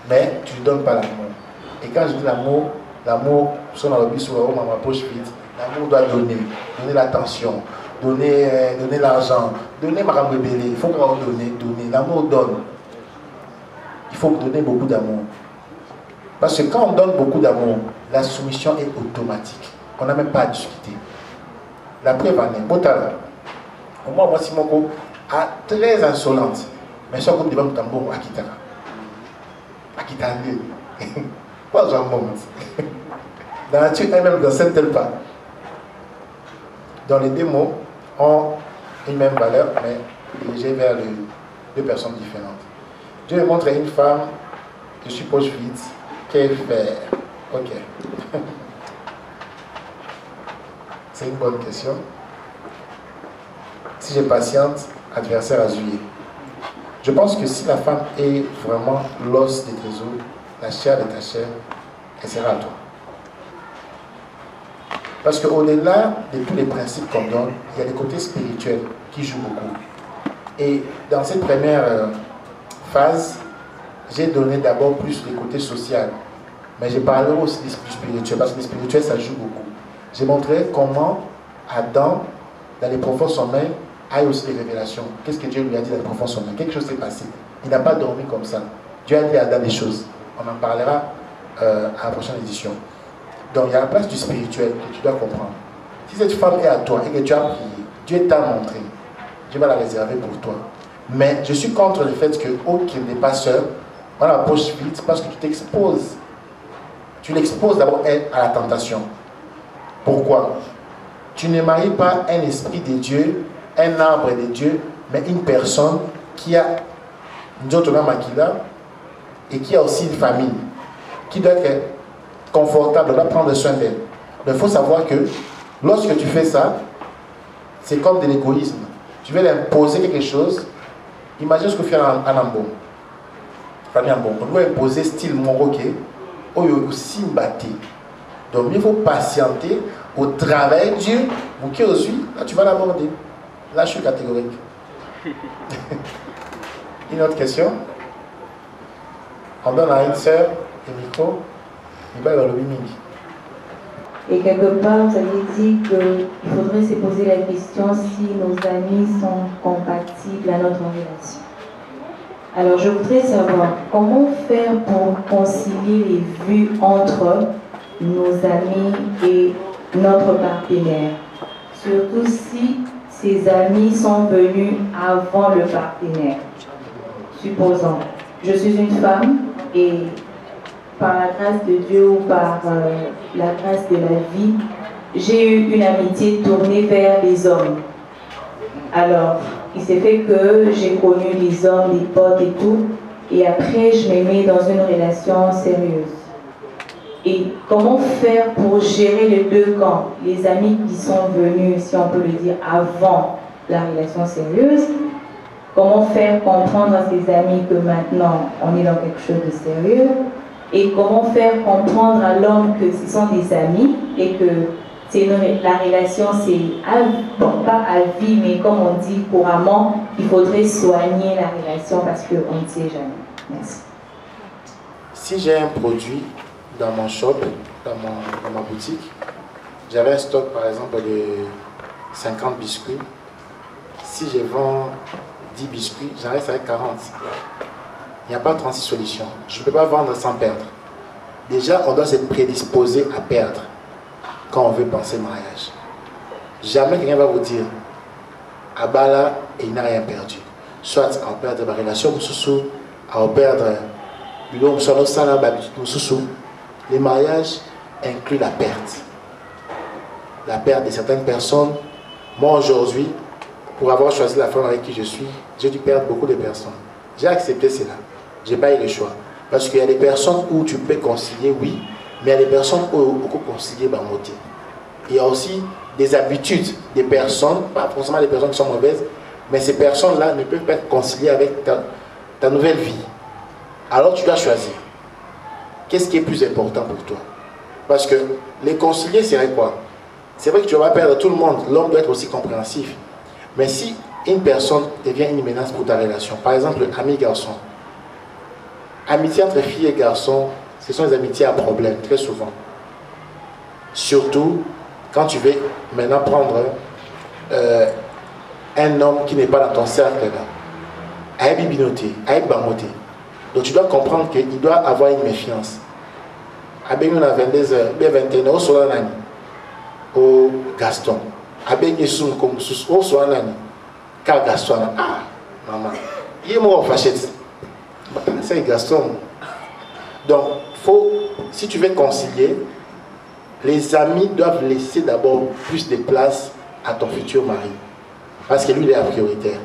mais tu ne donnes pas l'amour. Et quand je dis l'amour, l'amour, sur ma poche vide, l'amour doit donner l'attention, donner l'argent, donner ma rébellion. Il faut qu'on donner. L'amour donne. Il faut donner beaucoup d'amour. Parce que quand on donne beaucoup d'amour, la soumission est automatique. On n'a même pas à discuter. La preuve en est, Botala. Au moins, moi, Simoko, a très insolente. Mais ça, comme dit, on tambour à Kitara. À Kitara. Pas un moment. Dans la nature, elle-même, dans cette tel pas. Dans les deux mots, ont une même valeur, mais dirigées vers deux personnes différentes. Dieu me montre une femme, je suis poche vide, qu'elle fait. Ok. C'est une bonne question. Si j'ai patiente, adversaire à juillet. Je pense que si la femme est vraiment l'os de tes os, la chair de ta chair, elle sera à toi. Parce qu'au-delà de tous les principes qu'on donne, il y a des côtés spirituels qui jouent beaucoup. Et dans cette première phase, j'ai donné d'abord plus le côté social. Mais j'ai parlé aussi du spirituel, parce que le spirituel, ça joue beaucoup. J'ai montré comment Adam, dans les profonds sommeils, a aussi des révélations. Qu'est-ce que Dieu lui a dit dans les profonds sommeils? Quelque chose s'est passé. Il n'a pas dormi comme ça. Dieu a dit à Adam des choses. On en parlera à la prochaine édition. Donc il y a la place du spirituel que tu dois comprendre. Si cette femme est à toi et que tu as prié, Dieu t'a montré, Dieu va la réserver pour toi. Mais je suis contre le fait que, qu'il n'est pas seul, on la poche vite parce que tu t'exposes. Tu l'exposes d'abord à la tentation. Pourquoi? Tu ne maries pas un esprit de Dieu, un arbre de Dieu, mais une personne qui a une autre maquilla et qui a aussi une famille, qui doit être confortable, doit prendre soin d'elle. Mais il faut savoir que lorsque tu fais ça, c'est comme de l'égoïsme. Tu veux imposer quelque chose. Imagine ce que fait un ambon. On doit imposer style moroké, ou aussi batté. Donc il faut patienter au travail Dieu, ou qui aussi, là tu vas l'aborder. Là je suis catégorique. Une autre question? On donne à une sœur le micro. Et quelque part, vous avez dit qu'il faudrait se poser la question si nos amis sont compatibles à notre relation. Alors, je voudrais savoir comment faire pour concilier les vues entre nos amis et notre partenaire. Surtout si ces amis sont venus avant le partenaire. Supposons, je suis une femme et par la grâce de Dieu ou par la grâce de la vie, j'ai eu une amitié tournée vers les hommes. Alors, il s'est fait que j'ai connu les hommes, les potes et tout, et après je me mets dans une relation sérieuse. Et comment faire pour gérer les deux camps? Les amis qui sont venus, si on peut le dire, avant la relation sérieuse, comment faire comprendre à ses amis que maintenant on est dans quelque chose de sérieux? Et comment faire comprendre à l'homme que ce sont des amis et que la relation c'est pas à vie, mais comme on dit couramment, il faudrait soigner la relation parce qu'on ne sait jamais. Merci. Si j'ai un produit dans mon shop, dans ma boutique, j'avais un stock par exemple de 50 biscuits. Si je vends 10 biscuits, j'en reste avec 40. Il n'y a pas 36 solutions. Je ne peux pas vendre sans perdre. Déjà, on doit se prédisposer à perdre quand on veut penser mariage. Jamais quelqu'un va vous dire ah bah là, il n'a rien perdu. Soit à perdre ma relation, à perdre les mariages incluent la perte. La perte de certaines personnes. Moi aujourd'hui, pour avoir choisi la femme avec qui je suis, j'ai dû perdre beaucoup de personnes. J'ai accepté cela. Je n'ai pas eu le choix. Parce qu'il y a des personnes où tu peux concilier, oui, mais il y a des personnes où tu peux concilier, moitié. Il y a aussi des habitudes des personnes, pas forcément des personnes qui sont mauvaises, mais ces personnes-là ne peuvent pas être conciliées avec ta nouvelle vie. Alors tu dois choisir. Qu'est-ce qui est plus important pour toi? Parce que les concilier, c'est quoi? C'est vrai que tu vas perdre tout le monde. L'homme doit être aussi compréhensif. Mais si une personne devient une menace pour ta relation, par exemple, ami-garçon, amitié entre filles et garçons, ce sont des amitiés à problème, très souvent. Surtout quand tu veux maintenant prendre un homme qui n'est pas dans ton cercle là. Aïe bibinoté, aïe bamoté. Donc tu dois comprendre qu'il doit avoir une méfiance. Avec nous à 22h, 21h, au soir nani, au Gaston. Avec nous sommes comme au soir nani, car Gaston, ah, maman, il est mort fâché. C'est Gaston. Donc, si tu veux concilier, les amis doivent laisser d'abord plus de place à ton futur mari. Parce que lui, il est la prioritaire.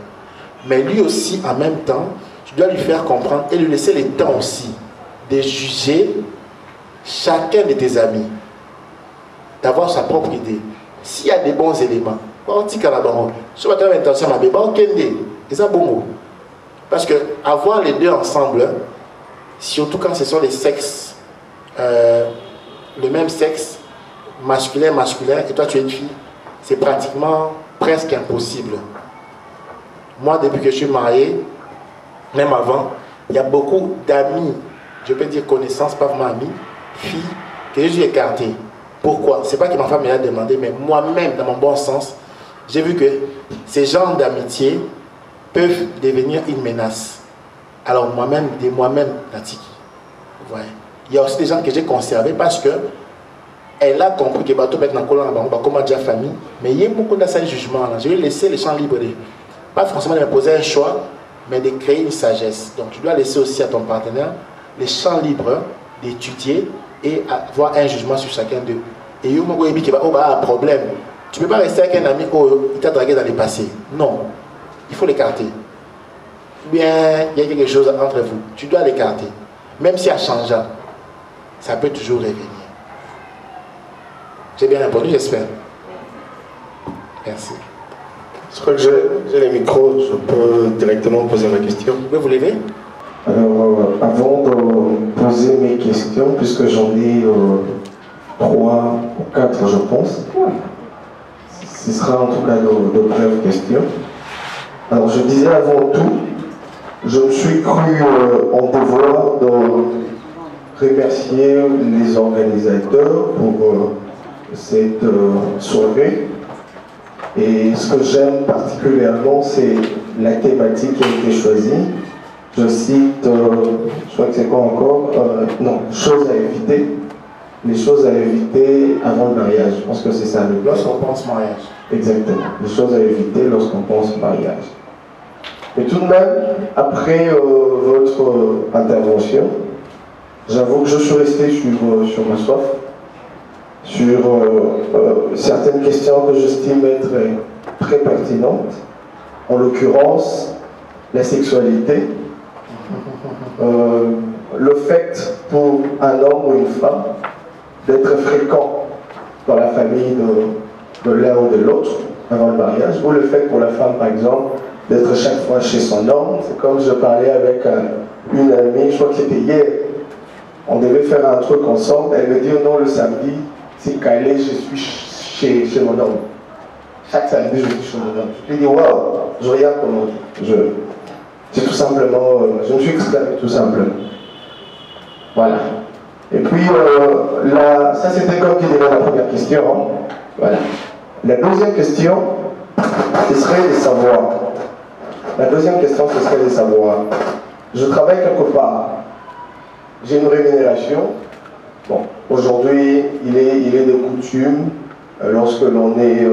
Mais lui aussi, en même temps, tu dois lui faire comprendre et lui laisser le temps aussi de juger chacun de tes amis, d'avoir sa propre idée. S'il y a des bons éléments, parce que avoir les deux ensemble, surtout quand ce sont les sexes, le même sexe, masculin, et toi tu es une fille, c'est pratiquement presque impossible. Moi, depuis que je suis marié, même avant, il y a beaucoup d'amis, je peux dire connaissances, pas vraiment amis, filles, que j'ai écartées. Pourquoi? C'est pas que ma femme me l'a demandé, mais moi-même, dans mon bon sens, j'ai vu que ces genres d'amitié peuvent devenir une menace. Alors moi-même, Natiki. Ouais. Il y a aussi des gens que j'ai conservés parce que elle a compris que bateau maintenant comme déjà famille, mais il y a beaucoup de jugement. Je vais laisser les champs libres, pas forcément de me poser un choix, mais de créer une sagesse. Donc tu dois laisser aussi à ton partenaire les champs libres d'étudier et avoir un jugement sur chacun d'eux. Et il y a un problème. Tu ne peux pas rester avec un ami qui t'a dragué dans le passé. Non, il faut l'écarter. Ou bien il y a quelque chose entre vous, tu dois l'écarter. Même si elle change, ça peut toujours revenir. J'ai bien répondu, j'espère. Merci. Je crois que j'ai les micros, je peux directement poser ma question. Vous pouvez vous lever? Alors, avant de poser mes questions, puisque j'en ai 3 ou 4, je pense, ce sera en tout cas de brèves questions. Alors, je disais avant tout, je me suis cru en devoir de remercier les organisateurs pour cette soirée. Et ce que j'aime particulièrement, c'est la thématique qui a été choisie. Je cite, je crois que c'est quoi encore, non, choses à éviter. Les choses à éviter avant le mariage. Je pense que c'est ça. Lorsqu'on pense mariage. Exactement. Les choses à éviter lorsqu'on pense mariage. Et tout de même, après votre intervention, j'avoue que je suis resté sur ma soif, sur certaines questions que j'estime être très pertinentes. En l'occurrence, la sexualité. Le fait pour un homme ou une femme d'être fréquent dans la famille de l'un ou de l'autre avant le mariage, ou le fait pour la femme, par exemple, d'être chaque fois chez son homme. C'est comme je parlais avec une amie, je crois que c'était hier, on devait faire un truc ensemble, elle me dit non, le samedi, c'est calé, je suis chez mon homme. Chaque samedi, je suis chez mon homme. Je lui dis, waouh, je regarde comment c'est tout simplement, je me suis exclamé tout simplement. Voilà. Et puis, ça c'était comme qui était la première question. Hein. Voilà. La deuxième question, ce serait de savoir. La deuxième question, ce serait de savoir. Je travaille quelque part. J'ai une rémunération. Bon, aujourd'hui, il est de coutume, lorsque l'on est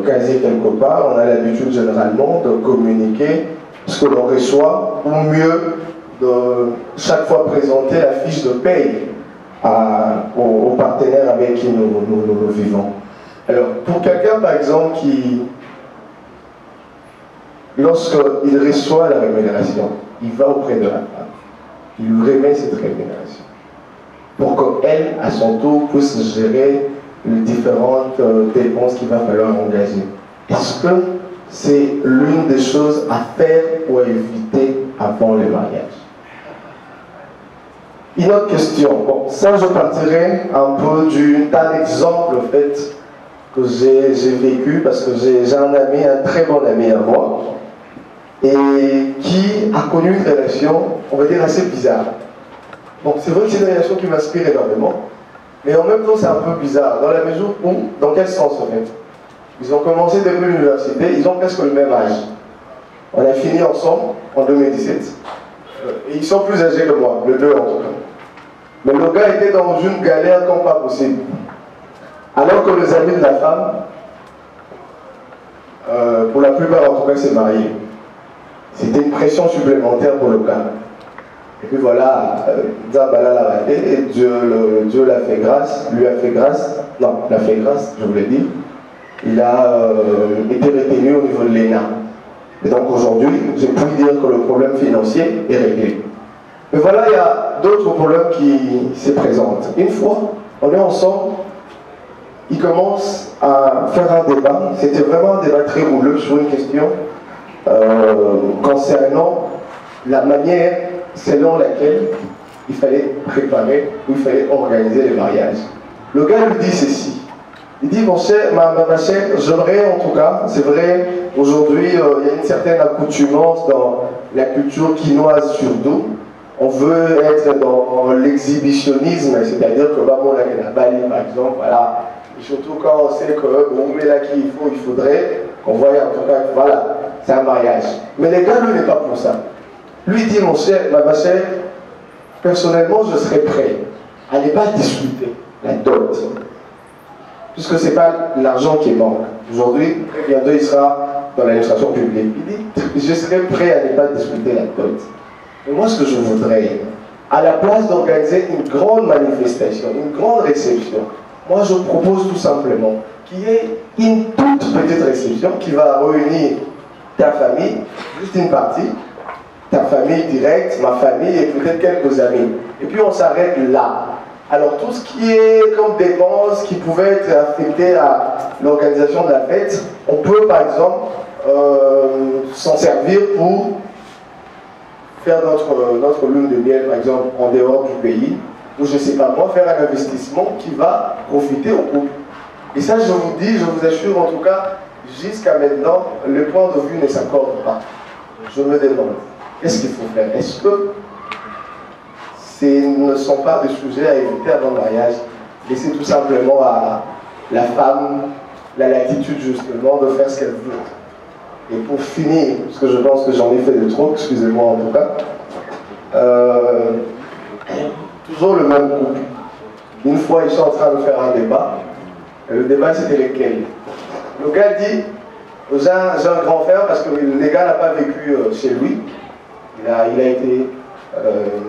casé quelque part, on a l'habitude généralement de communiquer ce que l'on reçoit, ou mieux, de chaque fois présenter la fiche de paye aux partenaires avec qui nous vivons. Alors, pour quelqu'un, par exemple, qui, lorsqu'il reçoit la rémunération, il va auprès de la femme, il lui remet cette rémunération, pour qu'elle, à son tour, puisse gérer les différentes dépenses qu'il va falloir engager. Est-ce que c'est l'une des choses à faire ou à éviter avant le mariage? Une autre question. Bon, ça je partirai un peu d'un exemple en fait, que j'ai vécu, parce que j'ai un ami, un très bon ami à moi, et qui a connu une relation, on va dire, assez bizarre. Bon, c'est vrai que c'est une relation qui m'inspire énormément, mais en même temps c'est un peu bizarre, dans la mesure où, dans quel sens en fait? Ils ont commencé depuis l'université, ils ont presque le même âge. On a fini ensemble en 2017. Et ils sont plus âgés que moi, les deux en tout cas. Mais le gars était dans une galère comme pas possible. Alors que les amis de la femme, pour la plupart en tout cas, s'est marié. C'était une pression supplémentaire pour le gars. Et puis voilà, Zabala l'a raté et Dieu l'a fait grâce, lui a fait grâce, non, l'a fait grâce, je voulais dire. Il a été retenu au niveau de l'ENA. Et donc aujourd'hui, je peux dire que le problème financier est réglé. Mais voilà, il y a d'autres problèmes qui se présentent. Une fois, on est ensemble, il commence à faire un débat. C'était vraiment un débat très rouleux sur une question concernant la manière selon laquelle il fallait préparer ou il fallait organiser les mariages. Le gars lui dit ceci. Il dit, mon cher, ma chère, j'aimerais en tout cas, c'est vrai, aujourd'hui, il y a une certaine accoutumance dans la culture quinoise surtout. On veut être dans l'exhibitionnisme, c'est-à-dire que bah, bon, la Bali, par exemple, voilà. Et surtout quand on sait que bon, mais là qu'il faudrait qu'on voie en tout cas, voilà, c'est un mariage. Mais les gars, lui, n'est pas pour ça. Lui dit, mon cher, ma chère, personnellement, je serais prêt à ne pas discuter la dot. Puisque ce n'est pas l'argent qui manque. Aujourd'hui, bientôt il sera dans l'administration publique. Il dit, je serais prêt à ne pas discuter la dot. Mais moi, ce que je voudrais, à la place d'organiser une grande manifestation, une grande réception, moi je propose tout simplement qu'il y ait une toute petite réception qui va réunir ta famille, juste une partie, ta famille directe, ma famille et peut-être quelques amis. Et puis on s'arrête là. Alors tout ce qui est comme dépenses qui pouvaient être affectées à l'organisation de la fête, on peut par exemple s'en servir pour faire notre lune de miel par exemple en dehors du pays, ou je ne sais pas moi, faire un investissement qui va profiter au couple. Et ça je vous dis, je vous assure en tout cas, jusqu'à maintenant, le point de vue ne s'accorde pas. Je me demande, qu'est-ce qu'il faut faire? Est-ce que ne sont pas des sujets à éviter avant le mariage? Laisser tout simplement à la femme la latitude justement de faire ce qu'elle veut. Et pour finir, parce que je pense que j'en ai fait de trop, excusez-moi en tout cas, toujours le même couple. Une fois ils sont en train de faire un débat, et le débat c'était lequel? Le gars dit, j'ai un grand frère parce que le gars n'a pas vécu chez lui, il a été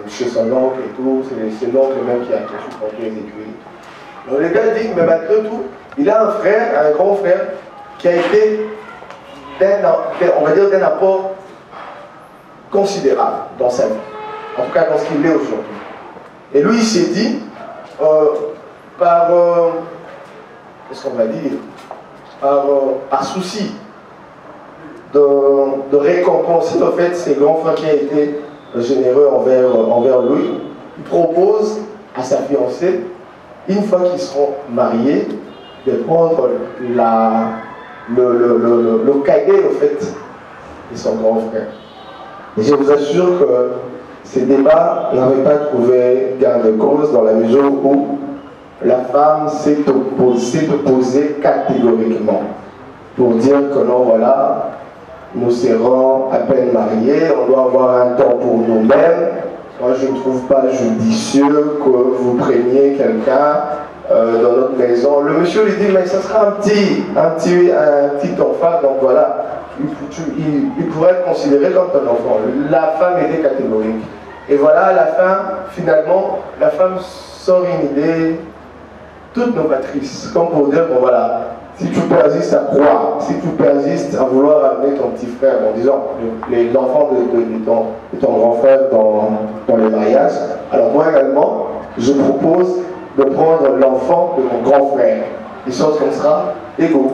chez son oncle et tout, c'est l'oncle même qui a supporté les études. Donc le gars dit, mais malgré tout, il a un frère, un grand frère, qui a été, on va dire, d'un apport considérable dans sa vie. En tout cas, dans ce qu'il est aujourd'hui. Et lui, il s'est dit, par, qu'est-ce qu'on va dire, par souci de récompenser en fait ses grands frères qui a été généreux envers lui, il propose à sa fiancée, une fois qu'ils seront mariés, de prendre le cadet en fait de son grand frère. Et je vous assure que ces débats n'avaient pas trouvé gain de cause dans la mesure où la femme s'est opposée catégoriquement pour dire que non, voilà, nous serons à peine mariés, on doit avoir un temps pour nous-mêmes. Moi, je ne trouve pas judicieux que vous preniez quelqu'un dans notre maison. Le monsieur lui dit, mais ça sera un petit enfant, donc voilà, il pourrait être considéré comme un enfant. La femme était catégorique. Et voilà, à la fin, finalement, la femme sort une idée toute novatrice, comme pour dire, bon voilà, si tu persistes à croire, si tu persistes à vouloir amener ton petit frère, en disant l'enfant de ton grand frère dans le mariage, alors moi également, je propose de prendre l'enfant de mon grand frère. De sorte qu'on sera égaux.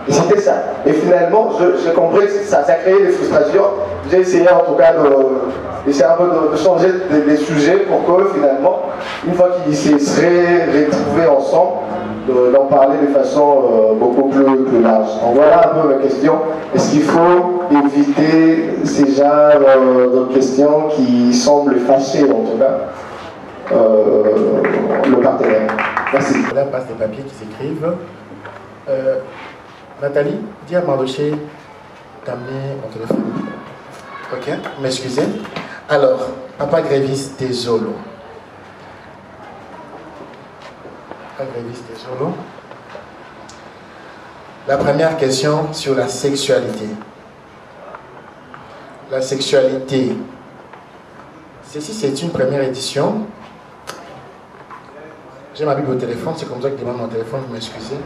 Et c'était ça. Et finalement, j'ai compris que ça a créé des frustrations. J'ai essayé en tout cas de changer les sujets pour que finalement, une fois qu'ils se seraient retrouvés ensemble, d'en parler de façon beaucoup plus large. Donc voilà un peu ma question. Est-ce qu'il faut éviter ces genres de questions qui semblent fâcher en tout cas le partenaire? Merci. Là passe des papiers qui s'écrivent. Nathalie, dis à Mardoché d'amener mon téléphone. Ok, m'excusez. Alors, Papa Grévis, désolé. Papa Grévis, désolé. La première question sur la sexualité. La sexualité. Ceci, c'est une première édition. J'ai ma Bible au téléphone, c'est comme ça que je demande mon téléphone, vous m'excusez.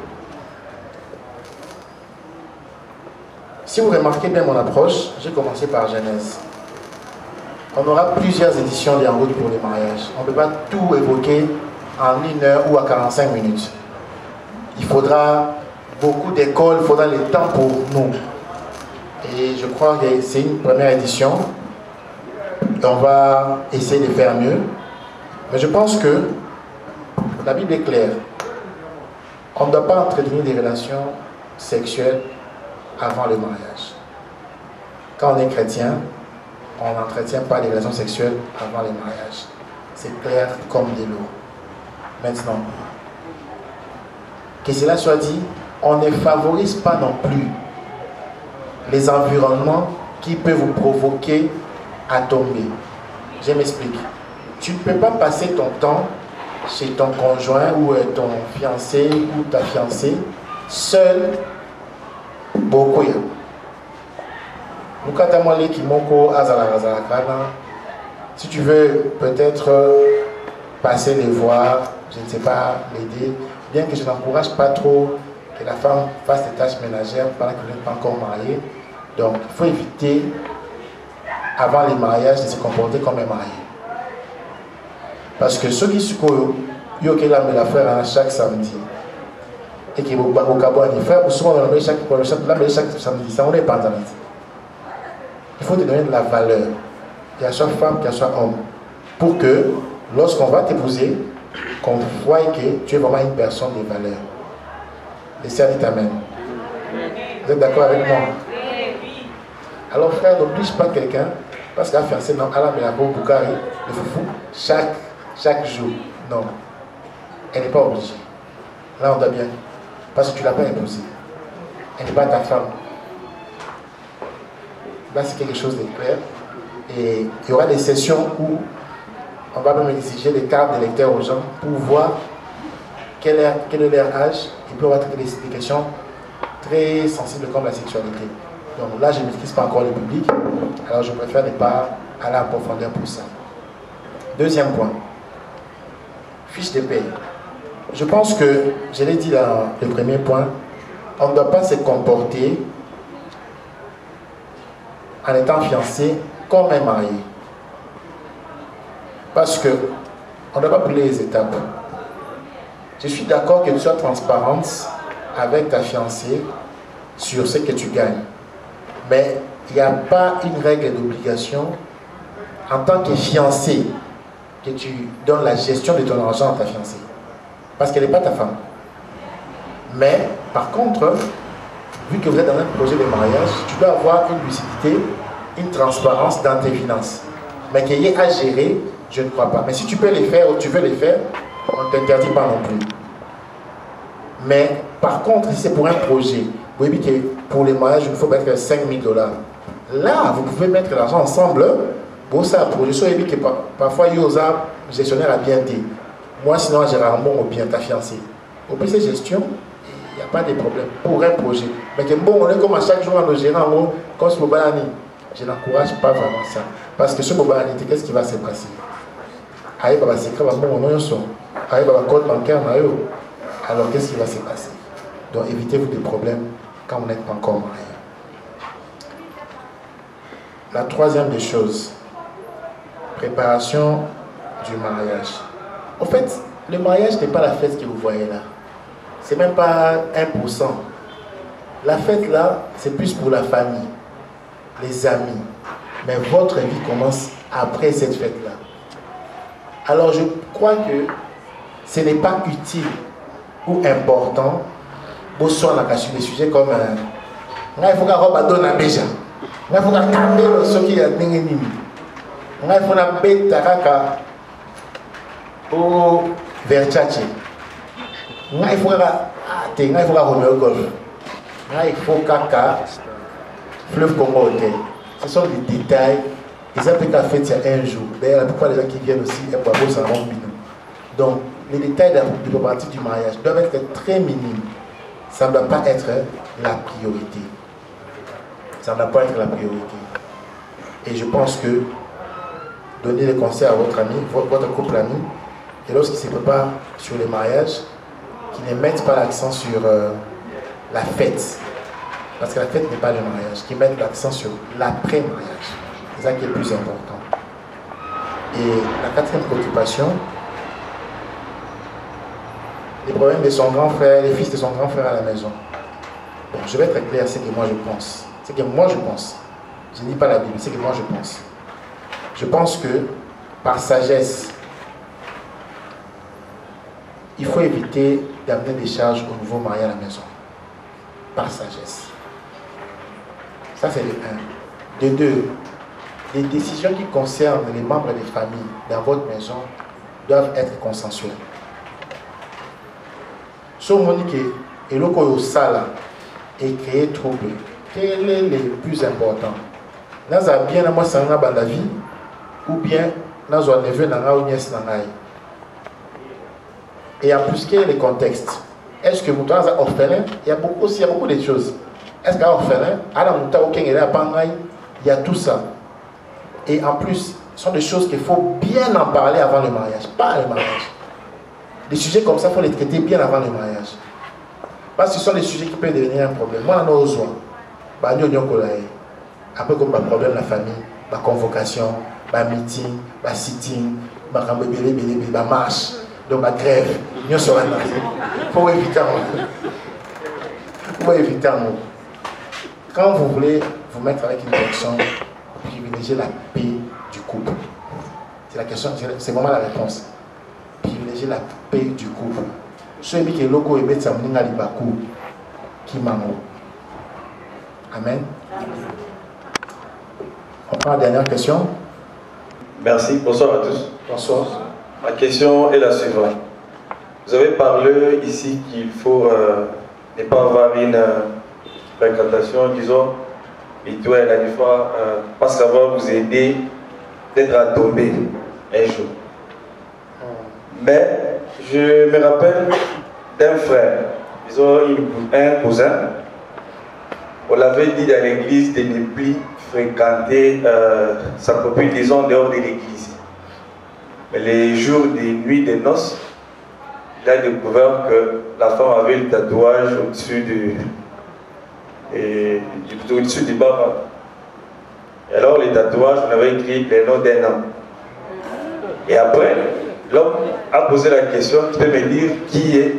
Si vous remarquez bien mon approche, j'ai commencé par Genèse. On aura plusieurs éditions des En route pour les mariages. On ne peut pas tout évoquer en 1 heure ou à 45 minutes. Il faudra beaucoup d'écoles, il faudra le temps pour nous. Et je crois que c'est une première édition. On va essayer de faire mieux. Mais je pense que la Bible est claire. On ne doit pas entretenir des relations sexuelles avant le mariage. Quand on est chrétien, on n'entretient pas des relations sexuelles avant le mariage. C'est clair comme de l'eau. Maintenant, que cela soit dit, on ne favorise pas non plus les environnements qui peuvent vous provoquer à tomber. Je m'explique. Tu ne peux pas passer ton temps chez ton conjoint ou ton fiancé ou ta fiancée seul. Beaucoup. Si tu veux peut-être passer les voir, je ne sais pas, l'aider, bien que je n'encourage pas trop que la femme fasse des tâches ménagères pendant qu'elle n'est pas encore mariée. Donc il faut éviter avant les mariages de se comporter comme un marié. Parce que ceux qui se connaissent, la faire chaque samedi. Et qui vont faire souvent dans chaque samedi, ça on est pas. Il faut te donner de la valeur, qu'elle soit femme, qu'elle soit homme, pour que lorsqu'on va t'épouser, qu'on voit que tu es vraiment une personne de valeur. Les sœurs disent Amen. Vous êtes d'accord avec moi? Alors frère, n'oblige pas quelqu'un, parce qu'à fiancé, non, à la Mélabo, Boukari, le foufou, chaque jour. Non, elle n'est pas obligée. Là on doit bien. Parce que tu ne l'as pas épousée. Elle n'est pas ta femme. Là, c'est quelque chose de clair. Et il y aura des sessions où on va même exiger des cartes d'électeurs aux gens pour voir quel est leur âge et puis on va traiter des questions très sensibles comme la sexualité. Donc là, je ne maîtrise pas encore le public. Alors, je préfère ne pas aller en profondeur pour ça. Deuxième point. Fiche de paye. Je pense que, je l'ai dit dans le premier point, on ne doit pas se comporter en étant fiancé comme un marié. Parce que on ne doit pas brûler les étapes. Je suis d'accord que tu sois transparente avec ta fiancée sur ce que tu gagnes. Mais il n'y a pas une règle d'obligation en tant que fiancé que tu donnes la gestion de ton argent à ta fiancée. Parce qu'elle n'est pas ta femme. Mais, par contre, vu que vous êtes dans un projet de mariage, tu dois avoir une lucidité, une transparence dans tes finances. Mais qu'il y ait à gérer, je ne crois pas. Mais si tu peux les faire ou tu veux les faire, on ne t'interdit pas non plus. Mais, par contre, si c'est pour un projet, vous voyez que pour les mariages, il faut mettre 5 000 $. Là, vous pouvez mettre l'argent ensemble. Pour ça, pour les choses, que parfois, il y a un gestionnaire à bien dit. Moi, sinon, j'ai rarement bien ta fiancée. Au plus, c'est gestion, il n'y a pas de problème pour un projet. Mais que bon, on est comme à chaque jour à nos gérants, comme ce Bobalani. Je n'encourage pas vraiment ça. Parce que ce Bobalani, qu'est-ce qui va se passer? Aïe, bah, c'est quand même bon, on son. Aïe, bah, code bancaire, alors qu'est-ce qui va se passer? Donc, évitez-vous des problèmes quand vous n'êtes pas encore marié. La troisième des choses, préparation du mariage. En fait, le mariage n'est pas la fête que vous voyez là. C'est même pas 1%. La fête là, c'est plus pour la famille, les amis. Mais votre vie commence après cette fête-là. Alors je crois que ce n'est pas utile ou important pour sur des sujets comme il faut qu'on robe à donner déjà. Il faut qu'on cambe ce qui est nini. Il faut qu'on bête takaka au Versace. Il faut qu'on Romeo Golf. Il faut qu'on Fleuve Congo Hotel. Ce sont des détails. Ils ont peut-être fait ça un jour. D'ailleurs, la plupart des gens qui viennent aussi, ils peuvent s'en rendre compte. Donc, les détails des préparatifs du mariage doivent être très minimes. Ça ne doit pas être la priorité. Ça ne doit pas être la priorité. Et je pense que donner des conseils à votre ami, votre couple ami, et lorsqu'il se prépare sur les mariages, qu'ils ne mettent pas l'accent sur la fête. Parce que la fête n'est pas le mariage. Qu'ils mettent l'accent sur l'après-mariage. C'est ça qui est le plus important. Et la quatrième préoccupation, les problèmes de son grand frère, les fils de son grand frère à la maison. Bon, je vais être clair, c'est que moi je pense. C'est que moi je pense. Je ne dis pas la Bible, c'est que moi je pense. Je pense que par sagesse, il faut éviter d'amener des charges au nouveau marié à la maison. Par sagesse. Ça c'est le 1. De 2, les décisions qui concernent les membres des familles dans votre maison doivent être consensuelles. Si on dit que le sala et créer trouble, quel est le plus important? Nous avons bien à moi sanga dans vie ou bien nous avons neveu nanga ou nièce nanga. Et en plus, quel est le contexte? Est-ce que vous êtes orphelin? Il y a beaucoup de choses. Est-ce qu'un orphelin, il y a tout ça. Et en plus, ce sont des choses qu'il faut bien en parler avant le mariage, pas le mariage. Des sujets comme ça, il faut les traiter bien avant le mariage. Parce que ce sont des sujets qui peuvent devenir un problème. Moi, on a besoin. Après, comme un problème la famille, la convocation, la meeting, la sitting, la marche, donc la grève, il faut éviter. Il faut éviter. Quand vous voulez vous mettre avec une personne, privilégiez la paix du couple. C'est la question, c'est vraiment la réponse. Privilégiez la paix du couple. Ceux qui sont locaux et mettent ça qui mango. Amen. On prend la dernière question. Merci, bonsoir à tous. Bonsoir. Ma question est la suivante. Vous avez parlé ici qu'il faut ne pas avoir une fréquentation, disons, rituelle, à une fois, parce que ça va vous aider peut-être à tomber un jour. Mais je me rappelle d'un frère, disons un cousin, on l'avait dit dans l'église de ne plus fréquenter sa copine, disons, dehors de l'église. Mais les jours des nuits des noces, il a découvert que la femme avait le tatouage au-dessus du bras. Et alors, les tatouages, on avait écrit les noms d'un homme. Et après, L'homme a posé la question, tu peux me dire qui est,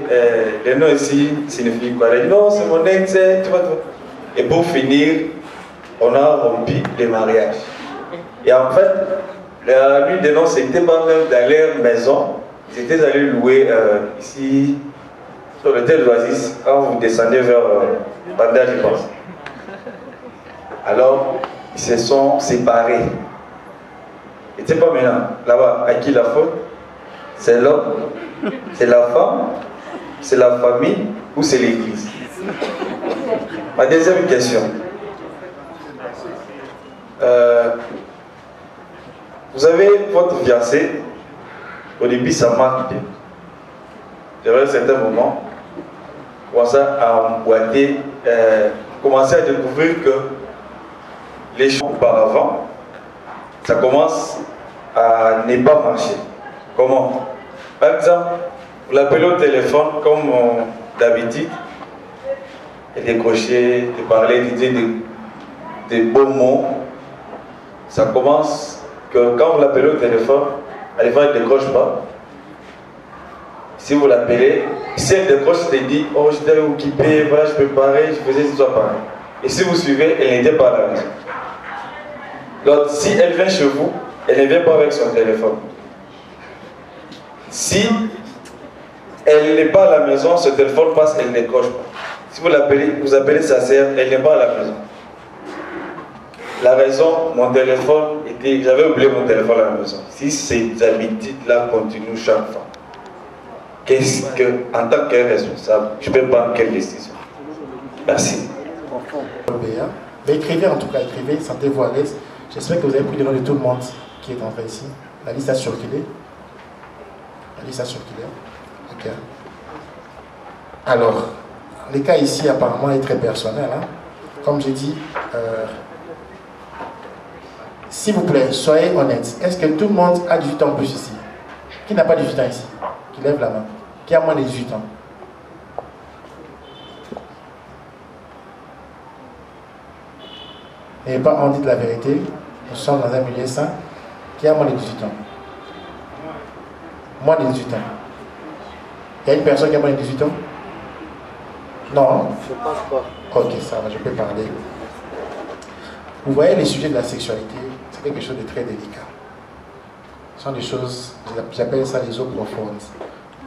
le nom ici signifie quoi? Il a dit non, c'est mon ex, tu vois. Et pour finir, on a rompu le mariage. Et en fait, la nuit des noces, c'était pas même dans leur maison, ils étaient allés louer ici, sur le tel d'Oasis, quand vous descendez vers Bandar, je pense. Alors, ils se sont séparés. Et c'est pas maintenant, là-bas, à qui la faute? C'est l'homme, c'est la femme, c'est la famille ou c'est l'église? Ma deuxième question. Vous avez votre fiancé, au début ça marche bien. Vers un certain moment, commencez à emboîter, commencez à découvrir que les choses auparavant, ça commence à ne pas marcher. Comment? Par exemple, vous l'appelez au téléphone comme d'habitude, et décrocher, de parler, de dire des beaux mots. Ça commence que quand vous l'appelez au téléphone, à fois elle ne décroche pas. Si vous l'appelez, si elle décroche, elle dit oh, j'étais occupé, voilà, je préparais, je faisais ce soit pareil. Et si vous suivez, elle n'était pas à la maison. Donc, si elle vient chez vous, elle ne vient pas avec son téléphone. Si elle n'est pas à la maison, ce téléphone passe, elle ne décroche pas. Si vous l'appelez, vous appelez sa sœur, elle n'est pas à la maison. La raison, mon téléphone était... J'avais oublié mon téléphone à la maison. Si ces habitudes-là continuent chaque fois, qu'est-ce que, en tant que responsable, je peux prendre quelle décision? Merci. Mais écrivez en tout cas, écrivez, sentez-vous à l'aise. J'espère que vous avez pris le nom de tout le monde qui est entré ici. La liste a circulé. La liste a circulé. Ok. Alors, le cas ici apparemment est très personnel. Hein? Comme j'ai dit, s'il vous plaît, soyez honnête. Est-ce que tout le monde a 18 ans en plus ici? Qui n'a pas 18 ans ici? Qui lève la main. Qui a moins de 18 ans? N'ayez pas honte de la vérité. Nous sommes dans un milieu sain. Qui a moins de 18 ans? Moins de 18 ans. Il y a une personne qui a moins de 18 ans? Non? Je pense pas. Ok, ça va, je peux parler. Vous voyez, les sujets de la sexualité, c'est quelque chose de très délicat. Ce sont des choses, j'appelle ça les eaux profondes.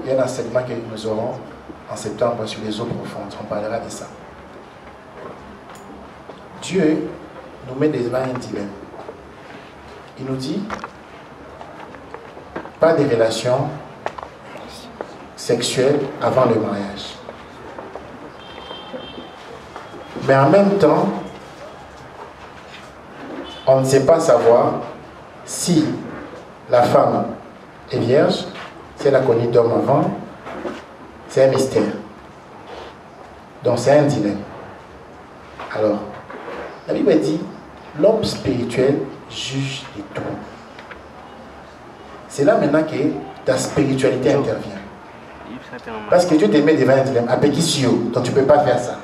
Il y a un enseignement que nous aurons en septembre sur les eaux profondes. On parlera de ça. Dieu nous met devant un dilemme. Il nous dit, pas de relations sexuelles avant le mariage. Mais en même temps, on ne sait pas savoir si la femme est vierge, si elle a connu d'homme avant, c'est un mystère. Donc c'est un dilemme. Alors, la Bible dit, l'homme spirituel juge de tout. C'est là maintenant que ta spiritualité intervient. Parce que Dieu te met devant un dilemme, à Pékissio, donc tu ne peux pas faire ça.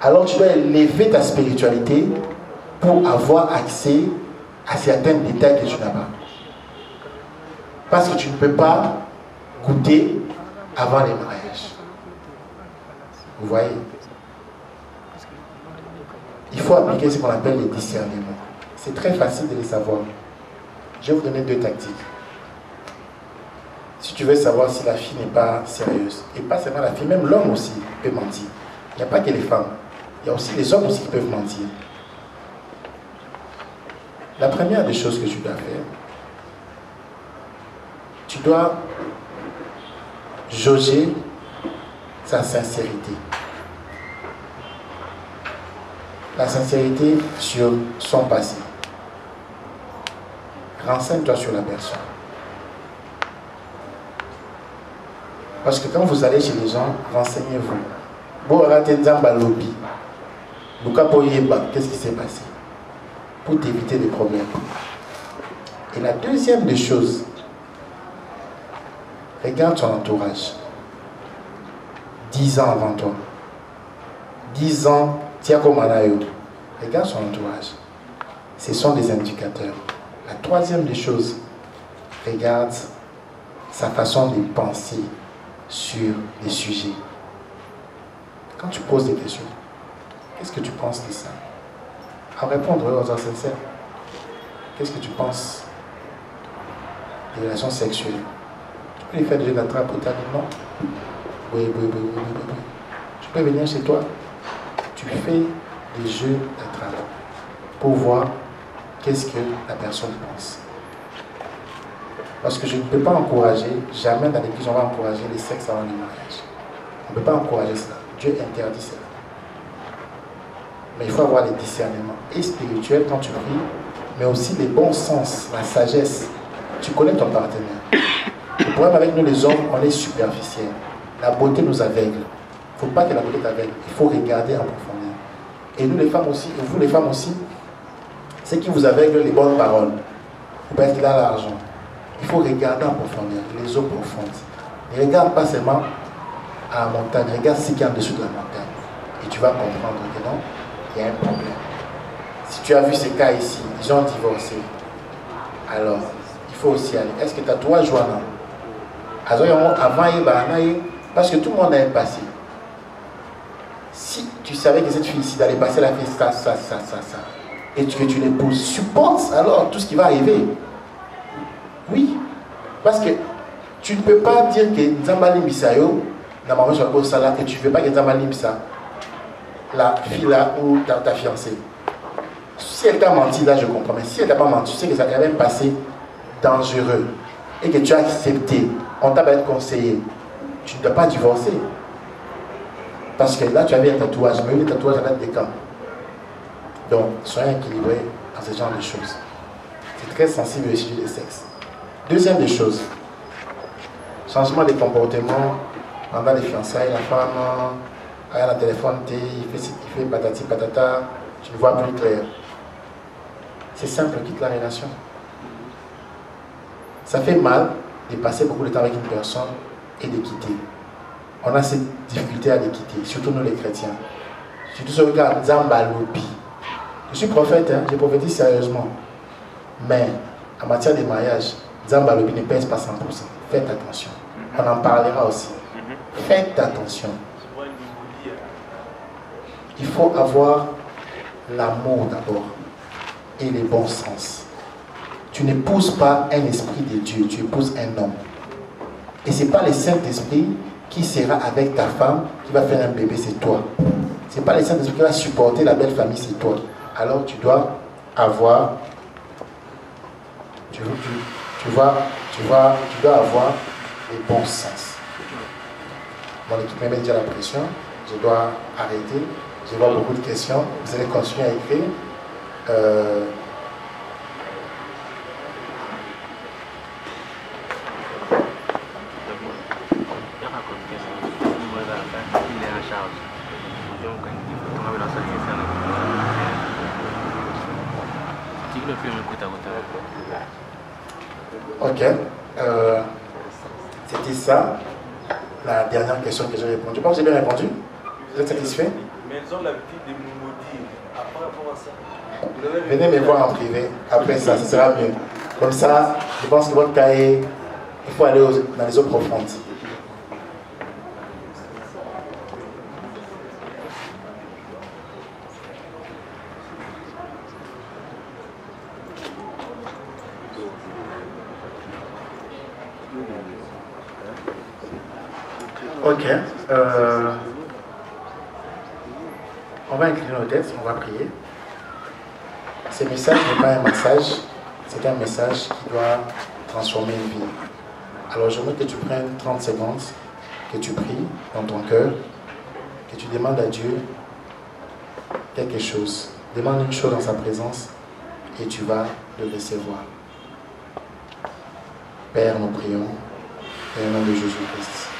Alors tu dois élever ta spiritualité pour avoir accès à certains détails que tu n'as pas. Parce que tu ne peux pas goûter avant les mariages. Vous voyez? Il faut appliquer ce qu'on appelle les discernements. C'est très facile de les savoir. Je vais vous donner deux tactiques. Si tu veux savoir si la fille n'est pas sérieuse, et pas seulement la fille, même l'homme aussi peut mentir. Il n'y a pas que les femmes. Il y a aussi les hommes aussi qui peuvent mentir. La première des choses que tu dois faire, tu dois jauger sa sincérité. La sincérité sur son passé. Renseigne-toi sur la personne. Parce que quand vous allez chez les gens, renseignez-vous. Qu'est-ce qui s'est passé? Pour t'éviter des problèmes. Et la deuxième des choses, regarde ton entourage. 10 ans avant toi. 10 ans, Tiago Manayo. Regarde son entourage. Ce sont des indicateurs. La troisième des choses, regarde sa façon de penser sur les sujets. Quand tu poses des questions, qu'est-ce que tu penses de ça? En répondre aux gens sincères. Qu'est-ce que tu penses des relations sexuelles? Tu peux lui faire des jeux d'attrape ou t'as dit non? Oui. Tu peux venir chez toi. Tu fais des jeux d'attrape pour voir qu'est-ce que la personne pense. Parce que je ne peux pas encourager, jamais dans l'Église on va encourager les sexes avant le mariage. On ne peut pas encourager cela. Dieu interdit cela. Mais il faut avoir les discernements et spirituels quand tu pries, mais aussi les bons sens, la sagesse. Tu connais ton partenaire. Le problème avec nous les hommes, on est superficiel. La beauté nous aveugle. Il ne faut pas que la beauté t'aveugle. Il faut regarder en profondeur. Et nous les femmes aussi, et vous les femmes aussi, c'est qui vous aveugle les bonnes paroles. Parce qu'il a l'argent. Il faut regarder en profondeur, les eaux profondes. Ne regarde pas seulement à la montagne, regarde ce qu'il y a en dessous de la montagne. Et tu vas comprendre que non, il y a un problème. Si tu as vu ces cas ici, ils ont divorcé. Alors, il faut aussi aller. Est-ce que tu as toi, Joanna? Parce que tout le monde a un passé. Si tu savais que cette fille-ci d'aller passer la fille ça, et que tu l'épouses, supporte alors tout ce qui va arriver. Oui, parce que tu ne peux pas dire que Nzambali Misayo, que tu ne veux pas que Nzambali Misa, la fille là ou ta fiancée. Si elle t'a menti, là je comprends, mais si elle t'a pas menti, tu sais que ça avait un passé dangereux et que tu as accepté, on t'a pas conseillé, tu ne dois pas divorcer. Parce que là tu avais un tatouage, mais le tatouage en a des camps. Donc, soyez équilibrés dans ce genre de choses. C'est très sensible au sujet du sexe. Deuxième des choses, changement de comportement pendant les fiançailles. La femme regarde le téléphone, il fait patati patata, tu ne vois plus clair. C'est simple, quitte la relation. Ça fait mal de passer beaucoup de temps avec une personne et de quitter. On a cette difficulté à les quitter, surtout nous les chrétiens. Surtout ce regard Zambalopi. Je suis prophète, hein, je prophétise sérieusement. Mais en matière de mariage, Zambalopi ne pèse pas 100%. Faites attention. On en parlera aussi. Faites attention. Il faut avoir l'amour d'abord et les bons sens. Tu n'épouses pas un esprit de Dieu, tu épouses un homme. Et ce n'est pas le Saint-Esprit qui sera avec ta femme, qui va faire un bébé, c'est toi. Ce n'est pas le Saint-Esprit qui va supporter la belle famille, c'est toi. Alors tu dois avoir, tu dois avoir les bons sens. Mon équipe me met déjà la pression, je dois arrêter. Je vois beaucoup de questions, vous allez continuer à écrire. Ok, c'était ça, la dernière question que j'ai répondu. Je pense que j'ai bien répondu. Vous êtes satisfait? Mais ils ont l'habitude de me maudire. Après rapport à ça, venez me voir en privé. Après ça, ce sera mieux. Comme ça, je pense que votre cahier, il faut aller dans les eaux profondes. Ok. On va incliner nos têtes, on va prier. Ce message n'est pas un massage, c'est un message qui doit transformer une vie. Alors je veux que tu prennes 30 secondes, que tu pries dans ton cœur, que tu demandes à Dieu quelque chose. Demande une chose dans sa présence et tu vas le recevoir. Père, nous prions, dans le nom de Jésus-Christ.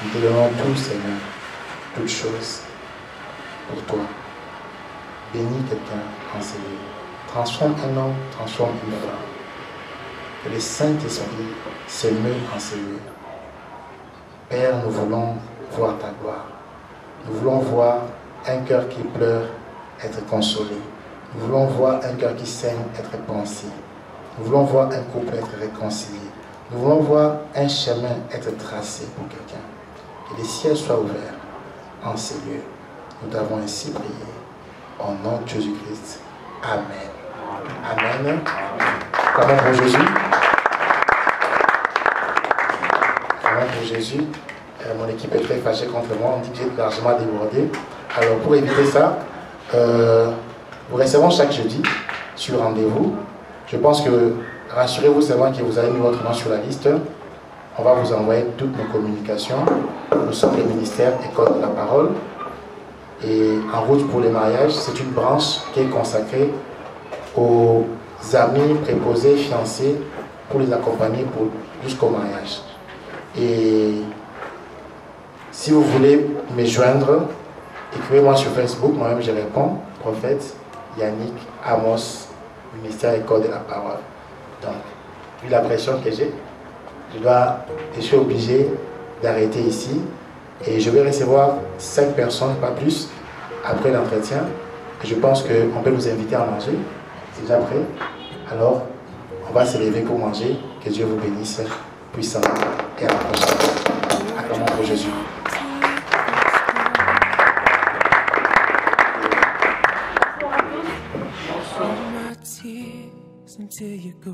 Nous te donnons tout, Seigneur, toutes choses pour toi. Bénis quelqu'un en ses lieux. Transforme un homme, transforme une femme. Que le Saint-Esprit se meut en ses lieux. Père, nous voulons voir ta gloire. Nous voulons voir un cœur qui pleure être consolé. Nous voulons voir un cœur qui saigne être pensé. Nous voulons voir un couple être réconcilié. Nous voulons voir un chemin être tracé pour quelqu'un. Que les ciels soient ouverts en ces lieux. Nous t'avons ainsi prié. Au nom de Jésus-Christ. Amen. Amen. Comment pour Jésus? Comment pour Jésus? Mon équipe est très fâchée contre moi. On dit que j'ai largement débordé. Alors pour éviter ça, nous recevons chaque jeudi sur rendez-vous. Je pense que, rassurez-vous seulement que vous avez mis votre nom sur la liste. On va vous envoyer toutes nos communications. Nous sommes les ministères École de la Parole. Et En route pour les mariages, c'est une branche qui est consacrée aux amis, préposés, fiancés, pour les accompagner jusqu'au mariage. Et si vous voulez me joindre, écrivez-moi sur Facebook, moi-même je réponds, prophète Yannick Amos, ministère École de la Parole. Donc, vu la pression que j'ai, je suis obligé d'arrêter ici et je vais recevoir 5 personnes, pas plus, après l'entretien. Je pense qu'on peut nous inviter à manger. C'est déjà prêt. Alors, on va se lever pour manger. Que Dieu vous bénisse puissamment et à la prochaine. Acclamons pour Jésus. Until you go.